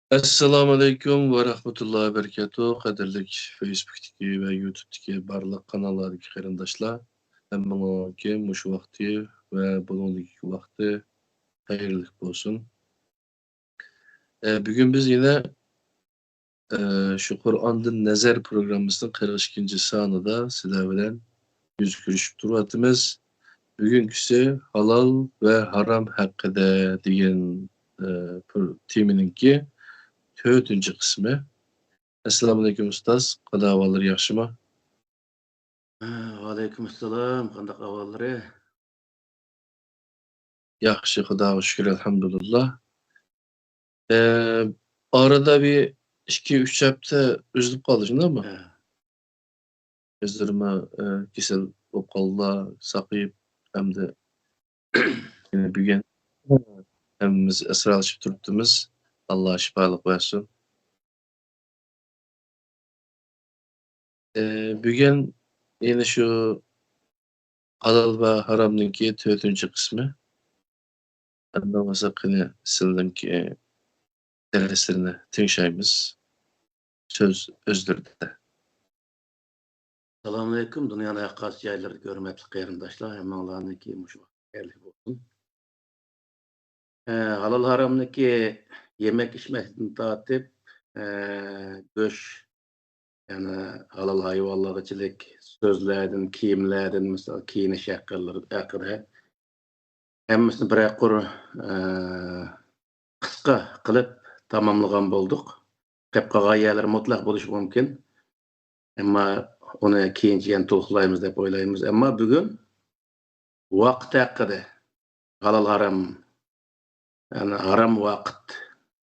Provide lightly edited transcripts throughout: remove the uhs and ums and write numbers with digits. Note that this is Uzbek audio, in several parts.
Assalomu alaykum va rahmatullohi va barakatuh. Qadrlik Facebook'dagi va YouTube'dagi barliq kanallardagi qarindoshlar, hammanglarga mushu vaqti va bulungdagi vaqti xayrli bo'lsin. Bugun biz yine shu Qur'ondan nazar programmasining 42 sonida sizlar bilan yuz ko'rishib turyapmiz. Bugünküsü halal ve haram haqida degan temaninki 4-cü qismi. Assalomu alaykum ustoz, qanday ahvollar, yaxshimi? Aleykümselam, qanday ahvollari? Yaxshi, Xudoga shukr, alhamdulillah. Arada bir 2-3 hafta üzülüp qaldingizmi? Gözlerime kesel bo'lib qoldilar, saqayib hamda bugun hammamiz asralashib turibmiz. Alloh shifolik bersin. Bugun yine şu halal ve haramninki 4-cü qismi. Ondan qani sizlarniki derslerini tinşaymiz. Söz özlerde. Assalamu alaykum, dünyanın haqqas yerleri görmekli qarindoshlar, hammalarniki mushu xayrli bo'lsin. Halal haramniki yemek içmekten tatip, göç, yani halal hayvanlarçılık, sözlerden, kiyimlerden, mesela kiyiniş hakkında, hemmisini bir akır kıska kılıp tamamlagan bulduk. Qapqaga yerler mutlaq bo'lishi mumkin. Ama onu keyinchiyan to'xtalaymiz deb o'ylaymiz. Ama bugun vaqt haqida, halal haram, yani haram vaqt,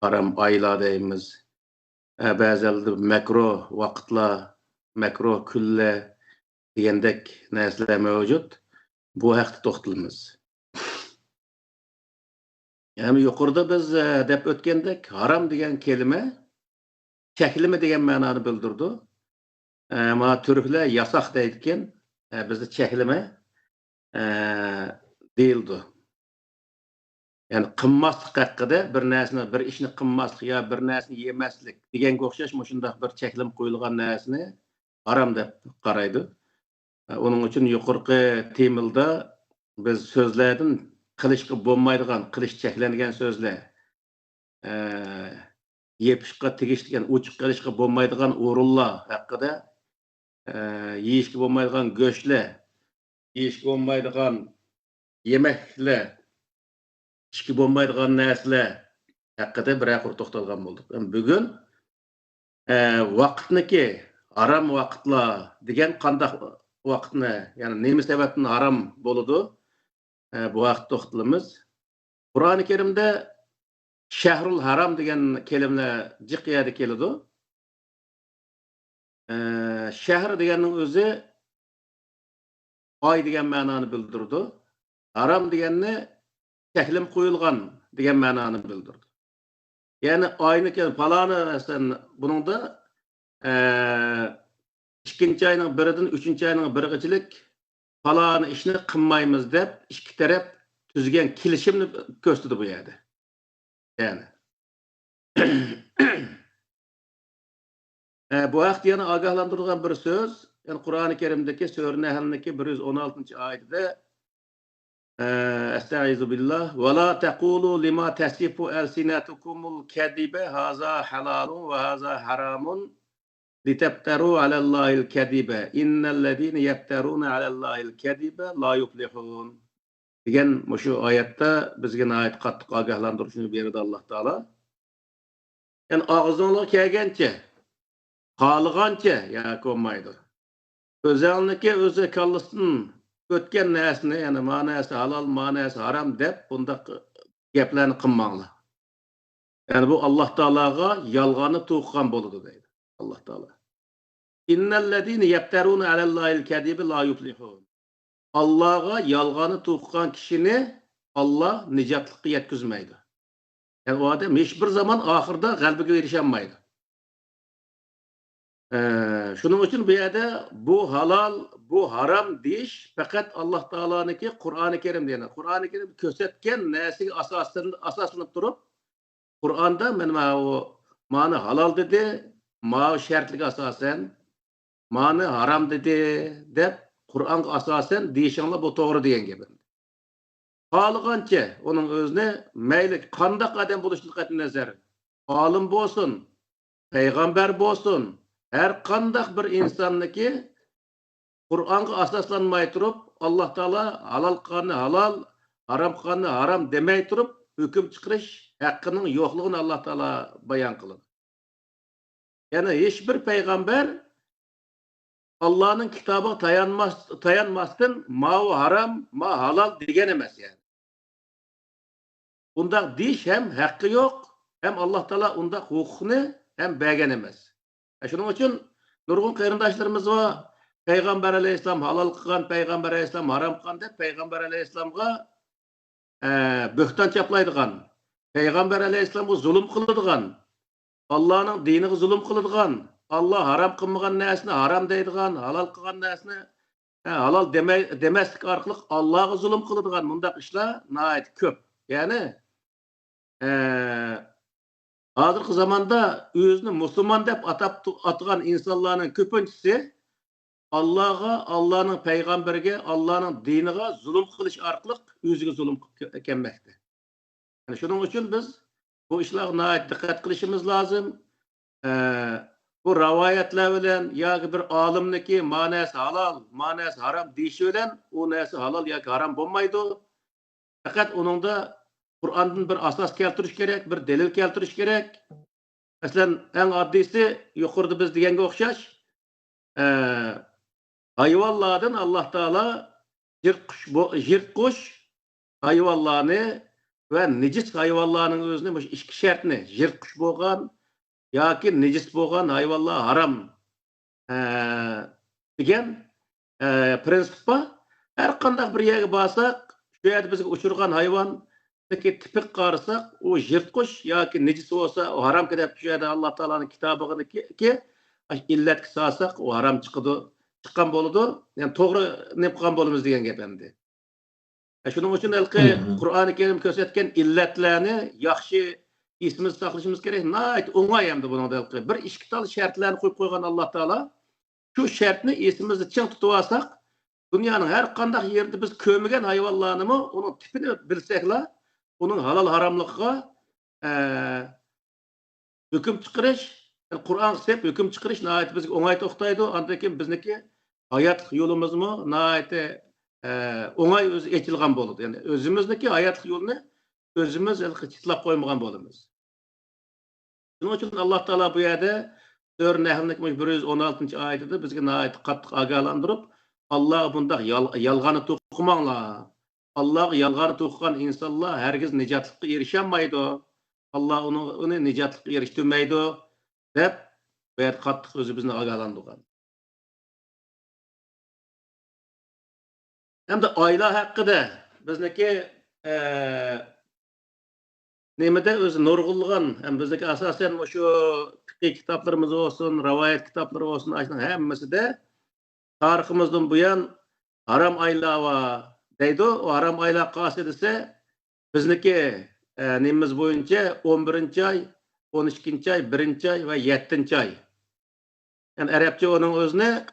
haram aylar deymiz. Ba'zilerde makro vaqtlar, makro kunlar degandek narsalar mavjud. Bu haqda to'xtalaymiz. Yani yuqorida biz deb o'tgandek haram degan kelime cheklimi degan ma'noni bildirdi. Ama Türkler yasak deydiken bizde çekleme değildi. Yani qimmaslik haqida bir narsani, bir ishni qimmaslik ya bir narsani yemaslik deganga o'xshash shunday bir cheklim qo'yilgan narsani haram deb qaraydi. Onun uchun yuqorqi temilda biz so'zlardan qilishga bo'lmaydigan, qilish cheklangan so'zlar, yepishga tegishligan, uchiq qilishga bo'lmaydigan o'rinlar haqida, yeyishga bo'lmaydigan go'shtlar, yeyishga bo'lmaydigan yemekler, ishga bo'lmaydigan narsalar haqida bir aqr to'xtalgan bo'ldik. Bugun vaqtniki haram vaqtlar degan qanday vaqtni, ya'ni nima sababdan haram bo'ladi? Bu vaqt to'xtalamiz. Qur'oni Karimda shahrul haram degan kelimalar jiq yerda keladi. Shahr deganning o'zi ay degan ma'noni bildirdi. Haram deganni cheklim qo'yilgan degan ma'noni bildirdi. Yani ayni falani buningda ikkinchi ayning biridan 3-chi ayning birigachilik falani ishni qilmaymiz deb ikki taraf tuzgan kelishimni ko'rsatdi bu yerda. Yani bu vaqt yana ogohlantirgan bir söz, yani Qur'oni Karimdagi Sura Nahl'dagi 116 oyatida Estaizu billah ve la taqulu lima tasifu alsinatukumul kadibe haza halalun ve haza haramun litaftaru alallahil kadibe innellezine yaftaruna alallahil kadibe la yuflihun degan şu oyatda bizga ayet qattiq ogohlantirishni berdi Alloh taolo. Yani og'zingizga kelgancha, xohlagancha yoki bo'lmaydi. O'zingizga o'zi kallasdan o'tgan narsani, yani ma'nosi halol, ma'nosi haram deb bunda gaplarni qilmanglar. Yani bu Alloh taologa yolg'onni to'qgan bo'ladi deydi Alloh taolo. İnnellezine yefteruna alallahil kadibi la yuflihun. Allah'a yolg'onni to'qgan kishini Allah nijotlikka yetkazmaydi. Yani o adam hiçbir zaman ahirda g'alabaga erişemaydi. Şunun için bu yerde bu halal, bu haram deyiş fakat Allah Teala'nınki Kur'an-ı Kerim diyene. Kur'an-ı Kerim kösetken nesi asaslanıp durup Kur'an'da benim o mani halal dedi, ma şartlık asasen, mani haram dedi, dep Kur'an'a asasen deyişinle bu doğru diyen gibi. Halıgança onun özüne meyli kandak adam buluşluk etin nazar. Alim bolsun, peygamber bolsun, her kandak bir insanniki Kur'an'a asaslanmay turup Allah Teala halal kanı halal, haram kanı haram demey turup hüküm çıkarış hakkının yokluğunu Allah Teala bayan kılır. Yani hiçbir peygamber Allah'ın kitabı tayanmazken ma haram, ma halal diyen emez yani. Bunda diş hem hakkı yok, hem Allah Teala unda hukukunu hem beğen emez. Şunun için nurgun kıyırdaşlarımız var. Peygamber aleyhisselam halal kılgan, Peygamber aleyhisselam haram kılgan dep Peygamber aleyhisselamga böhtan çaplaydıgan. Peygamber aleyhisselamga zulüm kılıdıgan. Allah'ın dinine zulüm kılıdıgan. Allah haram kılmagan nesini haram deydigan, halal kılgan nesini halal demeslik arkalık Allah'a zulüm kılıdıgan. Bunda işler nait köp. Yani hazırki zamanda özünü Müslüman dep atıgan insanların köpüncüsü Allah'a, Allah'ın peygamberge, Allah'ın dinine zulüm kılış arkalık özüge zulüm kenmekte. Yani şunun için biz bu işlerine nait dikkat kılışımız lazım. Bu rivayetler bilen ya bir alimniki manası halal, manası haram deyişi bilen o nesi halal ya haram olmaydı. Fakat onun da Kur'an'dan bir asas keltiriş gerek, bir delil keltiriş gerek. Mesela en addisi yukarıda biz degenge okşaş. Hayvanlardan Allah Teala jirtkuş hayvanlarını ve necis hayvanlarının özüne iki şartını jirtkuş boğan yoki necis boğan hayvanlar haram degan prinsip var. Her qanday bir yerga barsak, şu yerda bizga uçurgan hayvan tipik qarasak, o jirtkuş yoki necis olsa o haram deb şu yerda Allah Teala'nın kitabıdaki illet kısasak o haram çıkıdı. Çıkan boludu. Yani doğru ne qilgan bolamiz degan gap endi. Şunun için Kur'an-ı Kerim körsatgan illetlarni yaxshi esimiz saqlashimiz kerak. Nayt o'ngay endi buni bir ikki tal shartlarni qo'yib qo'ygan Alloh taolo. Shu shartni esimizda ching tutib olsak, dunyoning har qanday yerda biz ko'rmagan hayvonlarni uning tipini bilsaklar, uning halol haromligiga hukm chiqarish, Qur'on deb hukm chiqarish nayt bizga o'ngay to'xtaydi. Undan keyin bizniki hayot yo'limizmi nayt o'ngay o'zi echilgan bo'ladi. Ya'ni o'zimizniki hayot yo'lini o'zimiz chitlab qo'ymagan bo'lamiz. Shuning uchun Alloh taolo bu yerda Sura Nahlning 116-oyatida bizga nayt qattiq ogohlantirib, Alloh bunda yolg'onni to'qimanglar. Alloh yolg'onni to'qigan insonlar hargiz nijotlikka erishmaydi. Alloh uni nijotlikka erishtirmaydi deb bu yerda qattiq o'zi bizni ogohlantirgan. Hem de aile hakkında bizdeki nemede öz nurgulluğun hem bizdeki asasen şu fikih kitaplarımız olsun, rivayet kitapları olsun, hemmesi de tarihimizden bu yan haram ayla var deydi. O haram ayla kasidesi bizdeki nemimiz boyunca 11. ay, 12. ay, 1. ay ve 7. ay. Yani Arapça onun özüne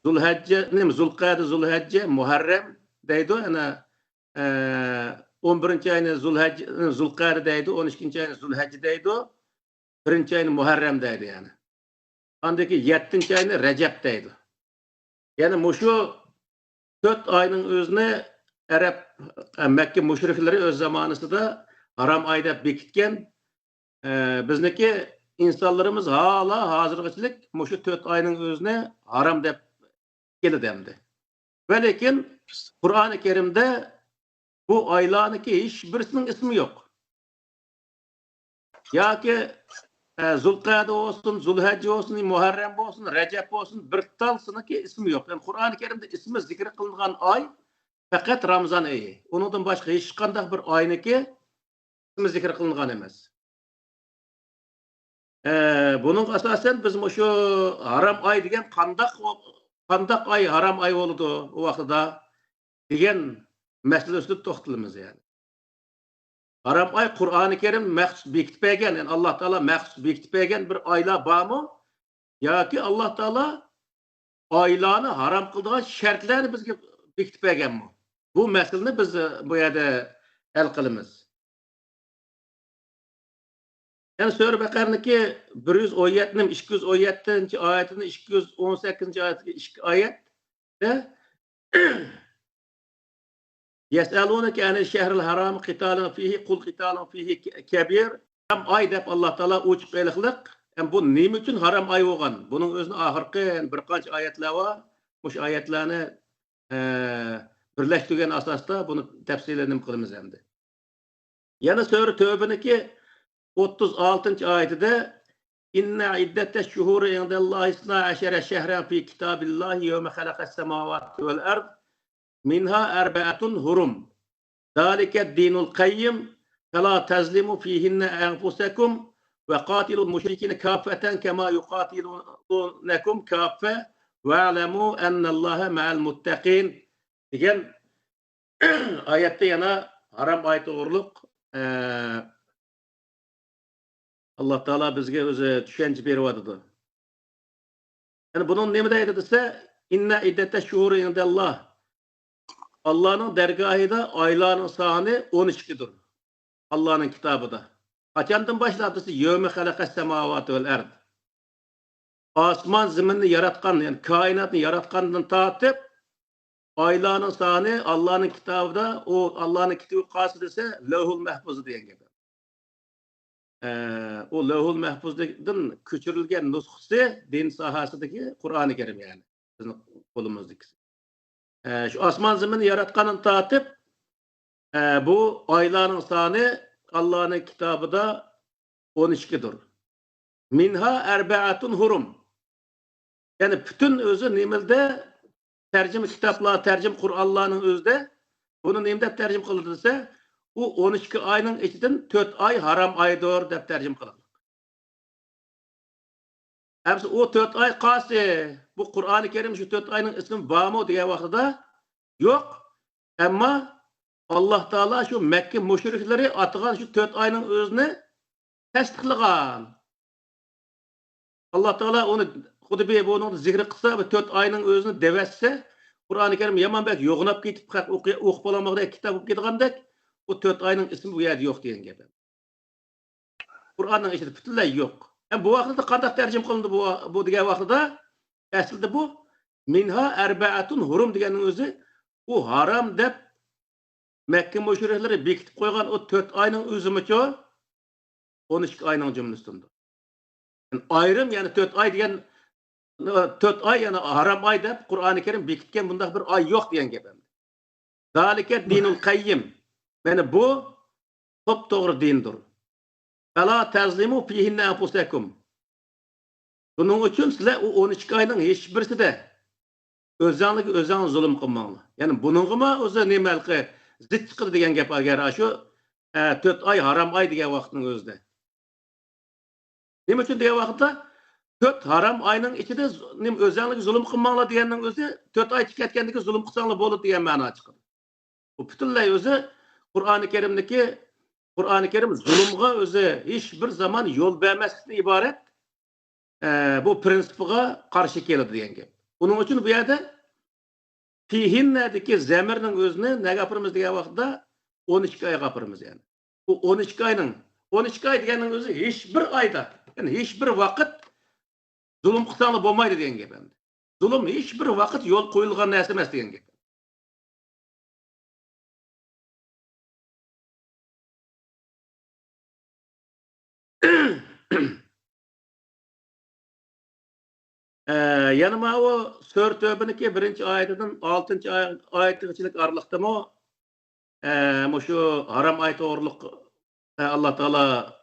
Zulqa'da Zulhecce, Muharrem deydi. Yani 11. ayını Zulqa'da deydi, 12. ayını Zulhecce deydi, 1. ayını Muharrem deydi yani. Andaki 7. ayını Recep deydi. Yani şu 4 ayının özüne Arap, Mekke müşrikleri öz zamanısında haram ayda bekitken bizdeki insanlarımız hala hazırlıkçılık şu 4 ayının özüne haram deyip demdi. Ve lakin Kur'an-ı Kerim'de bu aylarınki hiçbirisinin ismi yok. Ya ki Zulqa'da olsun, Zulhecce olsun, Muharrem olsun, Recep olsun, bir talsınınki ismi yok. Yani Kur'an-ı Kerim'de ismi zikir kılınan ay fakat Ramazan ayı. Ondan başka hiç qanday bir ayniki ismi zikir kılınan emez. Bunun asasen biz şu haram ay degen qandak ay haram ay oldu o vaqtda degan mesele üstü to'xtalamiz yani. Haram ay Kur'an-ı Kerim məxsus bekitip bergen, yani Allah Teala məxsus bekitip bergen bir aylar barmı? Ya ki Allah Teala aylarını haram kıldığın şartlarını bizge bekitip bergen mi? Bu meseleni biz bu yerde hal kılımız. Yani Sure Bakara'nınki 117'nin 217. ayetinin 218. ayette Yes'alûneke anil şehril haram qitalun fihi kul qitalun fihi kebir. Haram ay dep Allah Teala uçup eliklik. Yani bu nime için haram ay olgan? Bunun özünü ahırkı bir kaç ayetler var. Muş ayetlerini birleştirgen asasda bunu tefsirlerini kılımız hem de. Yani Sure Tövbe'ninki 36. ayetinde İnne iddete şuhuri indallahi isna aşere şehren fi kitabillahi yevme halakas semavati vel ard minha erbe'atun hurum. Zalike dinul kayyim fela tezlimu fihinne enfusekum ve katilul müşrikine kafeten kema yukatilunekum kafe ve alemu ennallâhe me'al muttaqin degan ayette yana haram ayet doğruluk Allah Teala bizge özü düşünce berýärdi. Yani bunun neme deydi dese inne iddete şuhuri indallah. Allah'ın dergahında aylarının sani 12'dir. Allah'ın kitabıda. Kaçandan başladısı yevme halakas semavati vel ard. Asman zeminni yaratkan, yani kainatını yaratkandan tartıp aylarının sani Allah'ın kitabıda, o Allah'ın kitabı kası ise levhul mehfuzu diyen gibi. O levhul mehfuzdan küçürülgen nuskısı din sahasındaki Kur'an-ı Kerim yani. Bizim kolumuzdaki. Şu asman zemini yaratkanın tartıp bu ayların sani Allah'ın kitabı da 12'dir. Minha erbe'atun hurum. Yani bütün özü nimelde tercüme kitaplar, tercüme Kur'an'ların özde bunu nimde tercüme kılınırsa bu 12 ayının içinden 4 ay haram aydır dep tercüme kılınır. Hepsi o 4 ay kası. Bu Kur'an-ı Kerim şu 4 ayının ismi var mı diye vaxtıda yok. Ama Allah Teala şu Mekke müşrikleri atılan şu 4 ayının özünü tasdiqlagan. Allah Teala onu Kutubi bunu zikri kısa ve 4 ayının özünü devetse Kur'an-ı Kerim yaman bek yoğunap gitip okup olamakta kitap okup gitgandek o 4 ayının ismi bu yerde yok diyen gibi. Kur'an'ın içinde bütünlüğü yok. Yani bu vaxtda qanday tercüme kılındı bu diye vaxtda aslında bu minha erbe'atun hurum degenin özü bu haram dep Mekke müşrikleri bekitip koygan o 4 ayının özümü 12 ayının cümlesidir. Yani ayrım yani 4 ay diyen 4 ay yani haram ay dep Kur'an-ı Kerim bekitken bunda bir ay yok diyen gibi. Zalike dinul kayyim. Yani bu top doğru dindir. Fela tezlimu fihinne enfusekum. Bunun için sizler o 12 ayının hiçbirisi de özden zulüm kılmalı. Yani bunun mu özü nimelki zit çıkır diyen gep agar şu 4 ay haram ay diye vaxtın özde. Nima için diye vaxtda 4 haram ayının içinde özdenlik zulüm kılmalı diyenin özü 4 ay tüketkendeki zulüm kılsanlı bolu diyen mana çıkır. Bu bütünlüğü özü Kur'an-ı Kerim zulümge özü hiçbir zaman yol vermezlikten ibaret bu prinsipiga karşı keladi diyen gep. Bunun için bu yerde fihinnedeki zemirinin özünü ne yapırımız diye vaxtda 12 ay yapırımız yani. Bu 12 ayının 12 ay diyenin özü hiçbir ayda yani hiçbir vakit zulüm kılsanlı bolmaydı diyen gep. Zulüm hiçbir vakit yol koyulgan narsa emas diyen gep. Yanıma o Sure Tövbe'ninki 1. ayetinden 6. ayetincilik aralıkta mı şu haram ayet doğruluk Allah Teala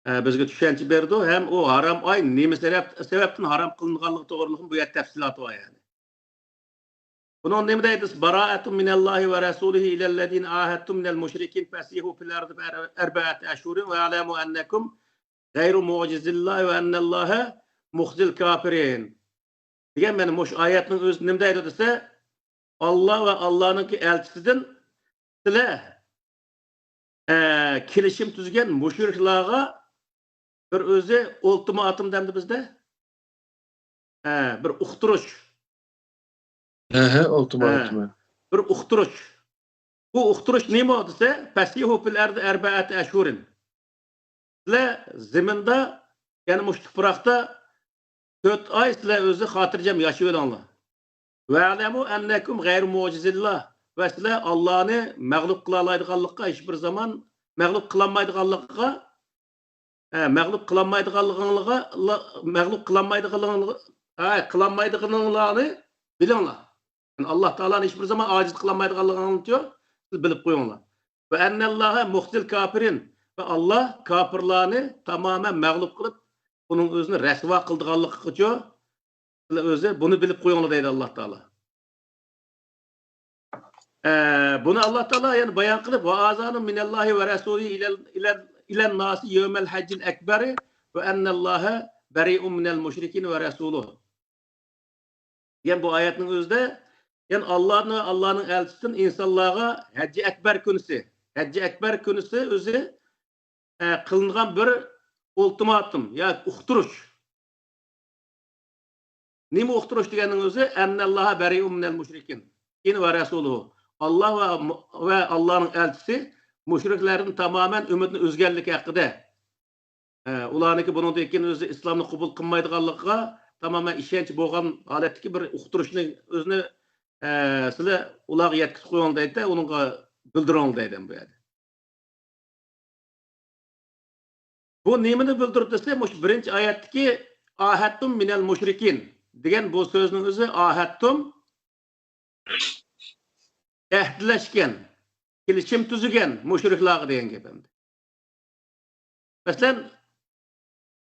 bizge düşünce berdi hem o haram ay neme sebepten haram kılınganlığı doğruluğun bu yer tefsilatı var yani. Bunun neme deydiz? Bara'atun minallahi ve rasulihi ilellezine ahadtum minel müşrikin fesihu fil ardı erbe'ati eşhurin ve alemu ennekum gayru mucizillahi ve ennallâhe muhzil kafirin. Diyen benim hoş ayetinin özü neme deydi dese Allah ve Allah'ınki elçisinden sizler kelishim tuzgan mushriklarga bir o'zi ultimatum demdi bizde. Bir uqtirish. Ultimatum. Bir uqtirish. Bu uqtirish nima desa, fasihu fil ardi arba'ati ashhurin. Sizlar zaminda, ya'ni mush tuproqda 4 oy sizlar o'zi xotirjam yashab olinglar. Va'lamu annakum ghayru mu'jizillah. Va sizlar Allohni mag'lub qila olmaydiganlikqa hech bir zaman mag'lub qila olmaydiganlikqa mag'lub qilolmaydiganlarni bilinglar. Yani Allah Teala'nın hiçbir zaman aciz kılamaydıganlığını diyor. Siz bilip koyunlar. Ve ennellaha muhtil kafirin. Ve Allah kafirlarını tamamen mağlup kılıp bunun özünü resva kıldıganlığı diyor. Siz bunu bilip koyunlar deydi Allah Teala. Bunu Allah Teala yani bayan kılıp ve azanun minallahi ve resulü ilen nasi yevmel haccil ekberi ve ennellaha beri'un minel müşrikin ve resuluhu. Yani bu ayetin özde yani Allah'ın elçisinin insanlara Hacci Ekber künüsü özü kılınan bir ultimatum ya uqtirish. Nima uqtirish deganning o'zi ennellaha beri'un minel müşrikin ve resuluhu. Allah ve Allah'ın elçisi müşriklerin tamamen ümidini özgürlük hakkında. Ularniki bunun dekin özü İslam'ı kabul kılmaydiganlıqqa tamamen işenç bo'lgan holatdagi bir uqtirishni o'zini sizlar ularga yetkazib qo'ying deydi, unga bildiring deydi bu yerda. Bu nimani bildirib desa, mush birinchi oyatdagi ahadtum minal mushrikin degan bu so'zning o'zi ahadtum ahdlashgan, kelishim tuzgan mushriklarga degan gap endi. Masalan,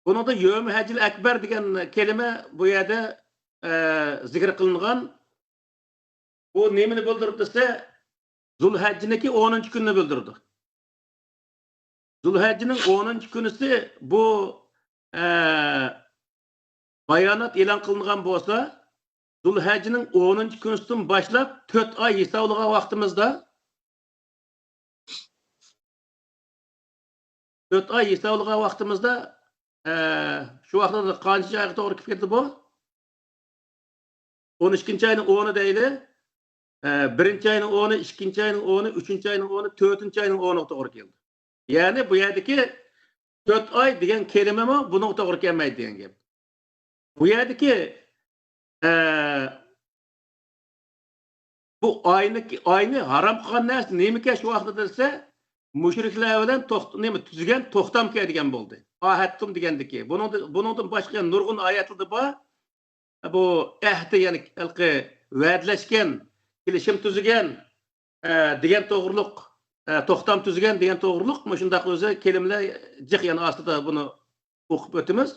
bunun da Yevm Haccil Ekber degan kelime bu yerda zikr qilingan. Bu nemini bildirib desa, Zulhajjiniki 10. kunini bildirdi. Zulhajjining 10. kunisi bu bayonot e'lon qilingan bo'lsa, Zulhajjining 10. kunisidan boshlab 4 oy hisoblagan vaqtimizda 4 oy hisoblagan vaqtimizda şu vaqtda qancha oyga to'g'ri kelib ketdi bu? 12-oyning 10'i deydi. 1-oyning 10'i, 2-oyning 10'i, 3-oyning 10'i, 4-oyning 10'iga to'g'ri keldi. Ya'ni bu yerdagi 4 oy degan kelima mi bunga to'g'ri kelmaydi degan gap. Bu yerdagi bu oyni harom qilgan narsa nima shu vaqtda desa, mushriklar bilan tuzgan to'xtam keladigan bo'ldi. Ahadtum degandiki. Buningdan boshqa nurg'un oyatlarda bor. Bu ahdi ya'ni va'dlashgan, kelishim tuzgan degan to'g'riliq, to'xtam tuzgan degan to'g'riliq, mana shunday o'zi kelimalar jiq yana ostida buni o'qib o'tamiz.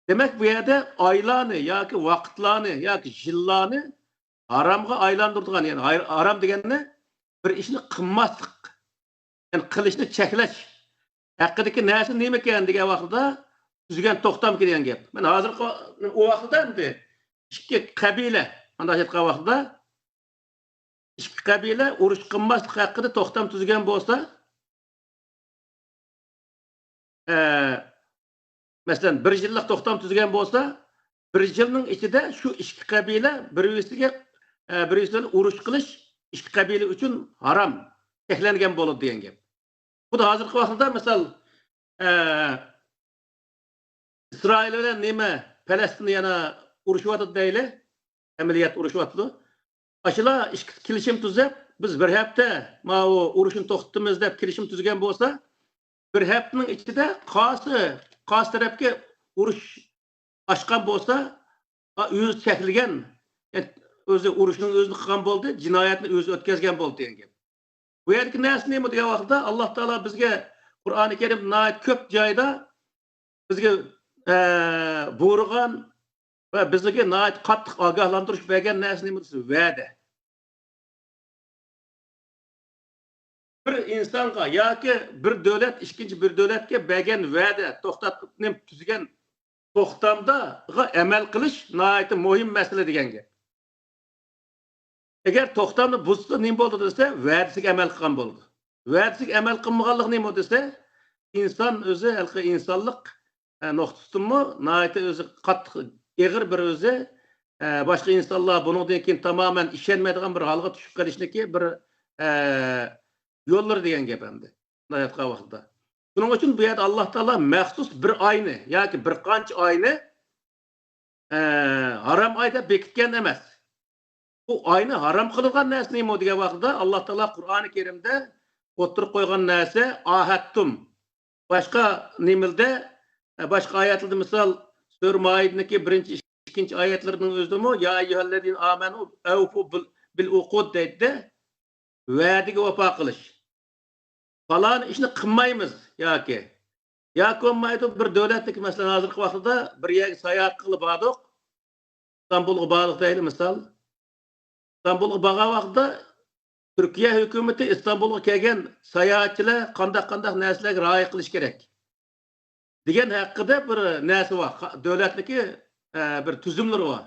Demak, bu yerda oylarni yoki vaqtlarni yoki yillarni haromga aylantirgan, ya'ni harom degani bir ishni qilmaslik, ya'ni qilishni cheklash haqidagi narsa nima ekan degan vaqtda tuzgan to'xtam degan gap. Men hozir u vaqtda endi ikki qabila mana aytgan vaqtda ikki qabila urush qilmaslik haqida to'xtam tuzgan bo'lsa, masalan 1 yillik to'xtam tuzgan bo'lsa, 1 yilning ichida shu ikki qabila bir-biriga urush qilish ikki qabila uchun harom cheklangan bo'ladi degan gap. Bu da hozirgi vaqtda misal İsrail bilan nima Falastinni yana urushyapti deyli, amaliyat urushyapti. Aşılar kelishim tuzib, biz bir hafta mana u urushni to'xtatamiz deb kelishim tuzgan bo'lsa, bir haftaning ichida qarshi tarafga urush ochgan bo'lsa, o'zi chekilgan, o'zi urushning o'zini qilgan bo'ldi, jinoyatni o'zi o'tkazgan bo'ldi degan gap. Bu yerdagi narsa nima degan vaqtda Alloh taolo bizga Qur'oni Karim ko'p joyda bizga buyurgan ve bizga qattiq ogohlantirish bergan narsa nima desa, va'da. Bir insonga yoki bir davlat ikkinchi bir davlatga bergan va'da, to'xtatib tuzgan to'xtamda amal qilish nihoyatda muhim masala degan gap. Agar to'xtamni buzsa nima bo'ldi desa, va'dasiga amal qilgan bo'ldi. va'dasiga amal qilmaganlik nima desa, inson o'zi insonlik nuqtasimi nihoyatda o'zi qattiq eg'ir bir o'zi boshqa insonlar bundan keyin tamoman ishonmaydigan bir holga tushib qolishniki bir yo'llar degan gap endi. Nihoyatga vaqtda. Shuning uchun bu yerda Alloh taolo maxsus bir oyni yoki bir qancha oyni harom oy deb bekitgan emas. Bu oyni harom qilgan narsa nima degan vaqtda Alloh taolo Qur'oni Karimda o'tirib qo'ygan narsa ahadtum. Başka nimilde, başka ayetlarda misal Sure Maid'deki birinci, ikinci ayetlerinin özümü ya eyyühellezine amenu evfu bil uqud deydi. Va'diga vefa qilish. Falan ishni qilmaymiz yoki. Yoki olmaydi bir davlatlik masalan hozirgi vaqtda bir yerga sayohat qilib bordik. İstanbulga bordik deylik misal. İstanbulga borgan vaqtda Türkiye hükümeti İstanbul'a kelgan sayohatchilar qanday narsalarga rioya qilish kerak degan haqida bir narsa bor. Davlatniki bir tuzumlar bor.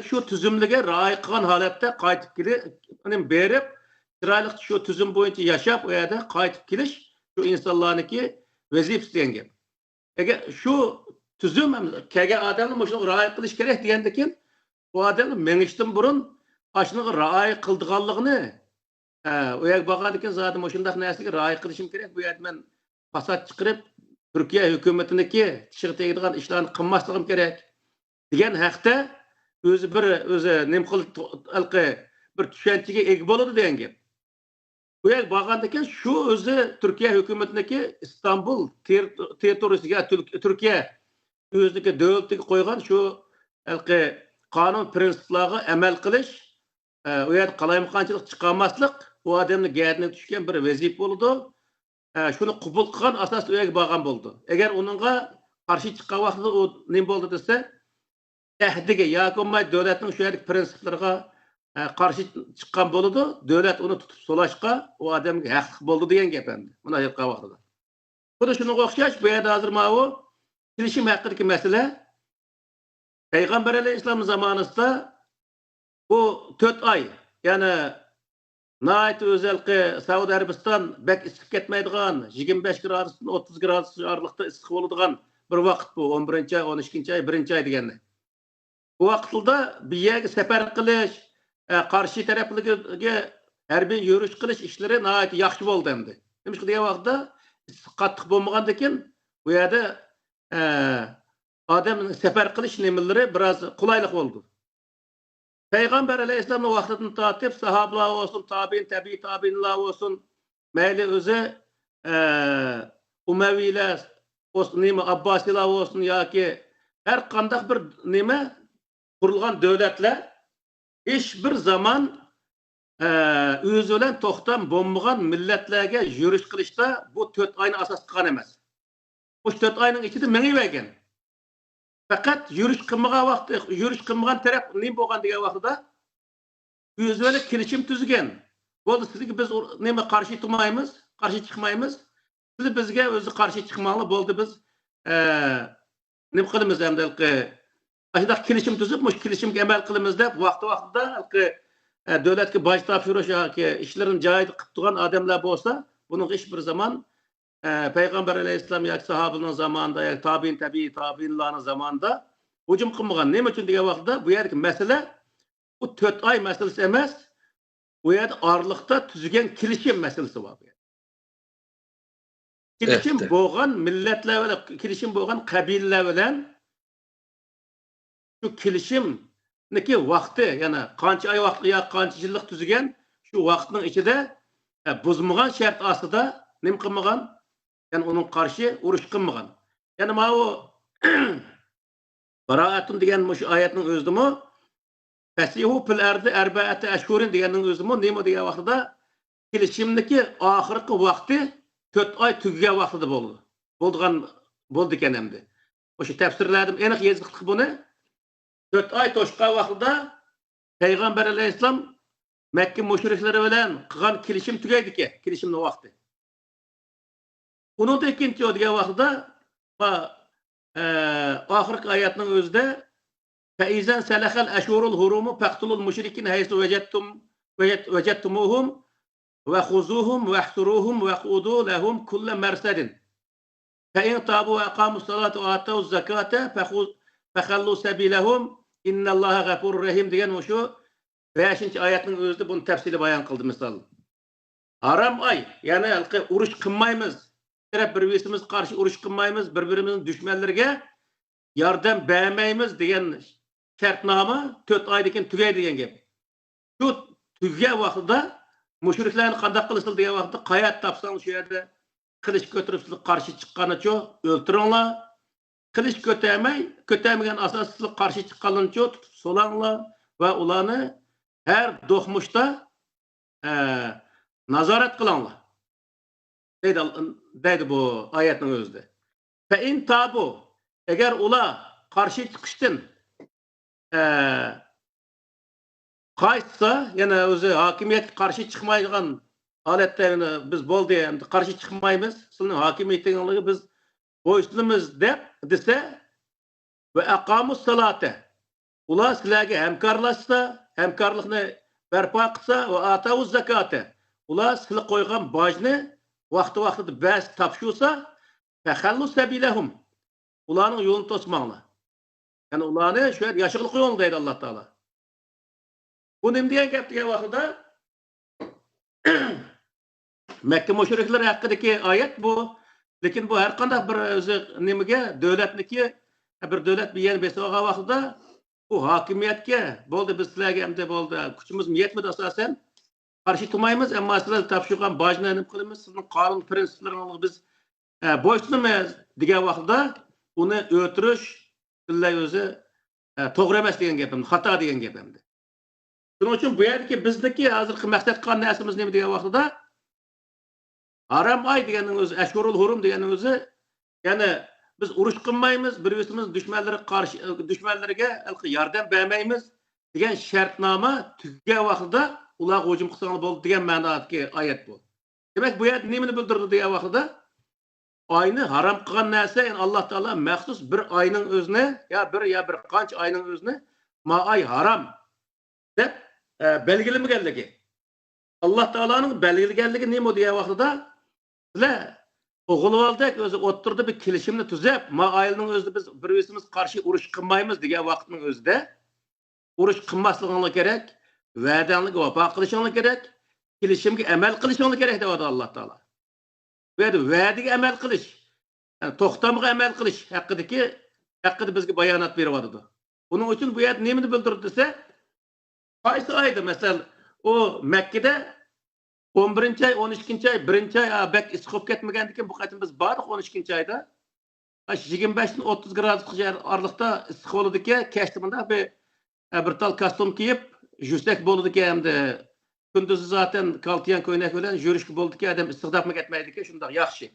Shu tuzumlarga rioya qilgan holatda qaytib kelib, berib, chiroyli shu tuzum bo'yicha yashab, u yerda qaytib kelish shu insonlarniki vazifasi degan gap. Agar shu tuzum kelgan odamlar shuni rioya qilish kerak degandan keyin bu odamlar mengishdan burun ashuniga rioya qildiganligini o yak bakadikken zaten şundak neslige rioya qilishim kerak. Bu yerda men fasad chiqarib Türkiye hükümetiniki chiqib tegadigan ishlarni qilmasligim kerak degan haqda o'zi nim qilib bir tushunchaga ega bo'ladi degan gap. Bu yak bakadikken şu o'zi Türkiye hükümetiniki İstanbul territoriyasiga Türkiye o'ziniki davlatiga qo'ygan shu qonun prinsiplarga amal qilish, u yerda qalaymaqonchilik chiqarmaslik bu adamni gayatına düşken bir vazif oldu. Şunu qabul qilgan asas uyaga borgan bo'ldi. Agar uningga qarshi chiqqan vaqtda u nima bo'ldi desa, tahdiga yoki bo'lmay davlatning shu yerlik prinsiplariga qarshi chiqqan bo'ladi. Davlat uni tutib solashqa u odamga haqliq bo'ldi degan gap endi. Buni aytgan vaqtida. Xuddi shunga o'xshash bu yerda hozir mana bu kelishim haqidagi masala Payg'ambar alayhissalom zamonasida bu 4 oy, ya'ni Nait özellikle Saudi Arabistan bek isip ketmeydiğen 25 gradusdan 30 gradus aralıkta ısık oladigan bir vaqt bu 11. ay, 12. ay, 1. ay deganlar. Bu vaqtda bir yerga safar qilish, qarshi taraflarga harbiy yurish qilish ishlari nait yaxshi bo'ldi endi. Nima degan vaqtda qattiq bo'lmagandan keyin bu yerda odam safar qilish nimalari biroz qulaylik bo'ldi. Peygamber Aleyhisselam'ın vaxtını tatip, sahabeler olsun, tabiinler olsun, meyli özü Umeviler olsun, Abbasiler olsun, ya ki her kandak bir kurulgan devletler hiçbir zaman özülen toxtan bombagan milletlerge yürüyüş kılışta bu 4 ayını asas kılan emez. Bu 4 ayının içinde meni vergen. Fakat yürüyüş kılmagan taraf neyim boğan diye vaxtda özüyle kelişim tüzgen. Oldu sizi biz karşı çıkmayımız. Sizi bizge özü karşı çıkmalı boldu biz neyim kılımız hem de aşıda kelişim tüzüp kelişim emel kılımızda vaxtda devletki baş tapşırış işlerin caydı kıptıgan adamlar bolsa bunun hiçbir zaman Peygamber Aleyhisselam ya sahabenin zamanında ya tabiinlerin zamanında hücum kılmagan. Ne için diye vaqtda bu yerdeki mesele bu 4 ay meselesi emas. Bu yerde aralıkta tüzügen kilişim meselesi var. Kilişim evet. Boğan milletler bilen, kilişim boğan kabileler bilen şu kilişim neki vaqti yani qancha ay vaqti ya qancha yillik tüzügen şu vaqtning ichida buzmagan shart ostida nim qilmagan yani onun karşı uruş kılmagan. Yani ma o Baraatun degan şu ayetning özümü Fasihu fil ardi arba'ati ashhurin deganning özümü nima degan vaqtida kelishimniki oxirgi vaqti 4 oy tugagan vaqtida bo'ldi. Bo'ldi ekan endi. O'sha tafsirladim aniq yozdik buni. 4 oy to'shqa vaqtida Payg'ambar alayhissalom Makka mushriklar bilan qilgan kelishim tugaydi ekan, kelishimning vaqti. Onun da ikinci o diye vaqtda ahirki ayetinin özde فَاِذَنْ سَلَخَ الْاَشْهُرُ الْهُرُومُ فَقْتُلُوا الْمُشْرِكِينَ حَيْثُ وَجَدْتُمُوهُمْ ve huzuhum ve ihsuruhum ve kudu lehum kulle mersedin. Fe in tabu ve akamus salatu ve atavuz zakate fehallu sebilehum innallaha gafurur rahim degan şu 5. ayetning o'zida buni tafsili bayon qildi misol. Haram ay, yani urush qilmaymiz. Bir-birimiz qarshi urush qilmaymiz, bir-birimizning dushmanlarga yordam bermaymiz degan shartnoma 4 oydan keyin tugaydi degan gap. Shu tugagan vaqtida mushriklarni qanday qilishdi degan vaqtda qayat topsang shu yerda qilich ko'tarib sizga qarshi chiqqanicha o'ltiringlar. Qilich ko'tarmagan asosida qarshi chiqqanlarcha tutib solanglar va ularni her do'xmushda nazorat qilinglar. Deydi bu oyatning o'zida. Fa in tabu, agar ular qarshi chiqishdan qaytsa, yana o'zi hokimiyatga qarshi chiqmaydigan holatda biz bo'ldi, endi qarshi chiqmaymiz, sizning hokimiyatingizga biz bo'ysunamiz desa va aqamus salata, ular sizlarga hamkorlashsa, hamkorlikni barpo qilsa va atavuz zakata, ular sizlar qo'ygan bojni vaqti-vaqtida bas topshirsa, fahallu sabilahum, ularning yo'lini to'smanglar. Yani ularni shu yerda yashiqli qo'ying deydi Alloh taolo. Bu nima degan gap degan vaqtida Makka mushriklar haqidagi oyat bu, lekin bu har qanday bir o'zi nimaga davlatniki bir davlat bilan besoga vaqtida bu hokimiyatga bo'ldi biz sizlarga endi bo'ldi kuchimiz yetmadi asosan qarshi turmaymiz, ammo sizlar topshirgan bojni nima qilamiz, sizning qonun prinsiplaringizni biz bo'ysunamiz degan vaqtida uni o'tirish sizlar o'zi to'g'ri emas degan gapim, xato degan gapimdi. Shuning uchun bu yerdagi bizdagi hozirgi maqsad qilgan narsamiz nima degan vaqtida haram ay deganning o'zi, ashhurul hurum deganning o'zi, ya'ni biz urush qilmaymiz, bir-birimiz dushmanlarga yordam bermaymiz degan shartnoma tugagan vaqtida ular hujum qilsanglar bo'ldi degan ma'nodagi oyat bu. Demak, bu yerda nimani bildirdi degan vaqtida oyni harom qilgan narsa, ya'ni Alloh taolo maxsus bir oyning o'zini ya bir qancha oyning o'zini ma ay harom deb belgilamaganligi. Alloh taoloning belgilaganligi nima degan vaqtida sizlar o'g'ilvaldak o'zi o'ttirdi bir kelishimni tuzab, ma ayilning o'zida biz bir-birimiz qarshi urush qilmaymiz degan vaqtning o'zida urush qilmasliginglar kerak, va'dangizga vafo qilishinglar kerak, kelishimga amal qilishinglar kerak deydi Alloh taolo. Bu yerda va'daga amal qilish, yani to'xtamga amal qilish haqida bizga bayonot beryapti. Buning uchun bu yerda nimani bildirdi desa, qaysi oyda masalan o Makkada 11-ay, 12-ay, 1-ay bak isqib ketmagandikan bu qatim biz bordik 12-ayda. 25 dan 30 gradusga aralıqda issiq bo'ladigan, kechda bunda bir tal kostyum kiyib, yursak bo'ladigan hamda kunduzi zaten kaltiyan ko'ylak bilan yurishga bo'ldiki, adam issiqdab ketmaydi-ku, shunday yaxshi.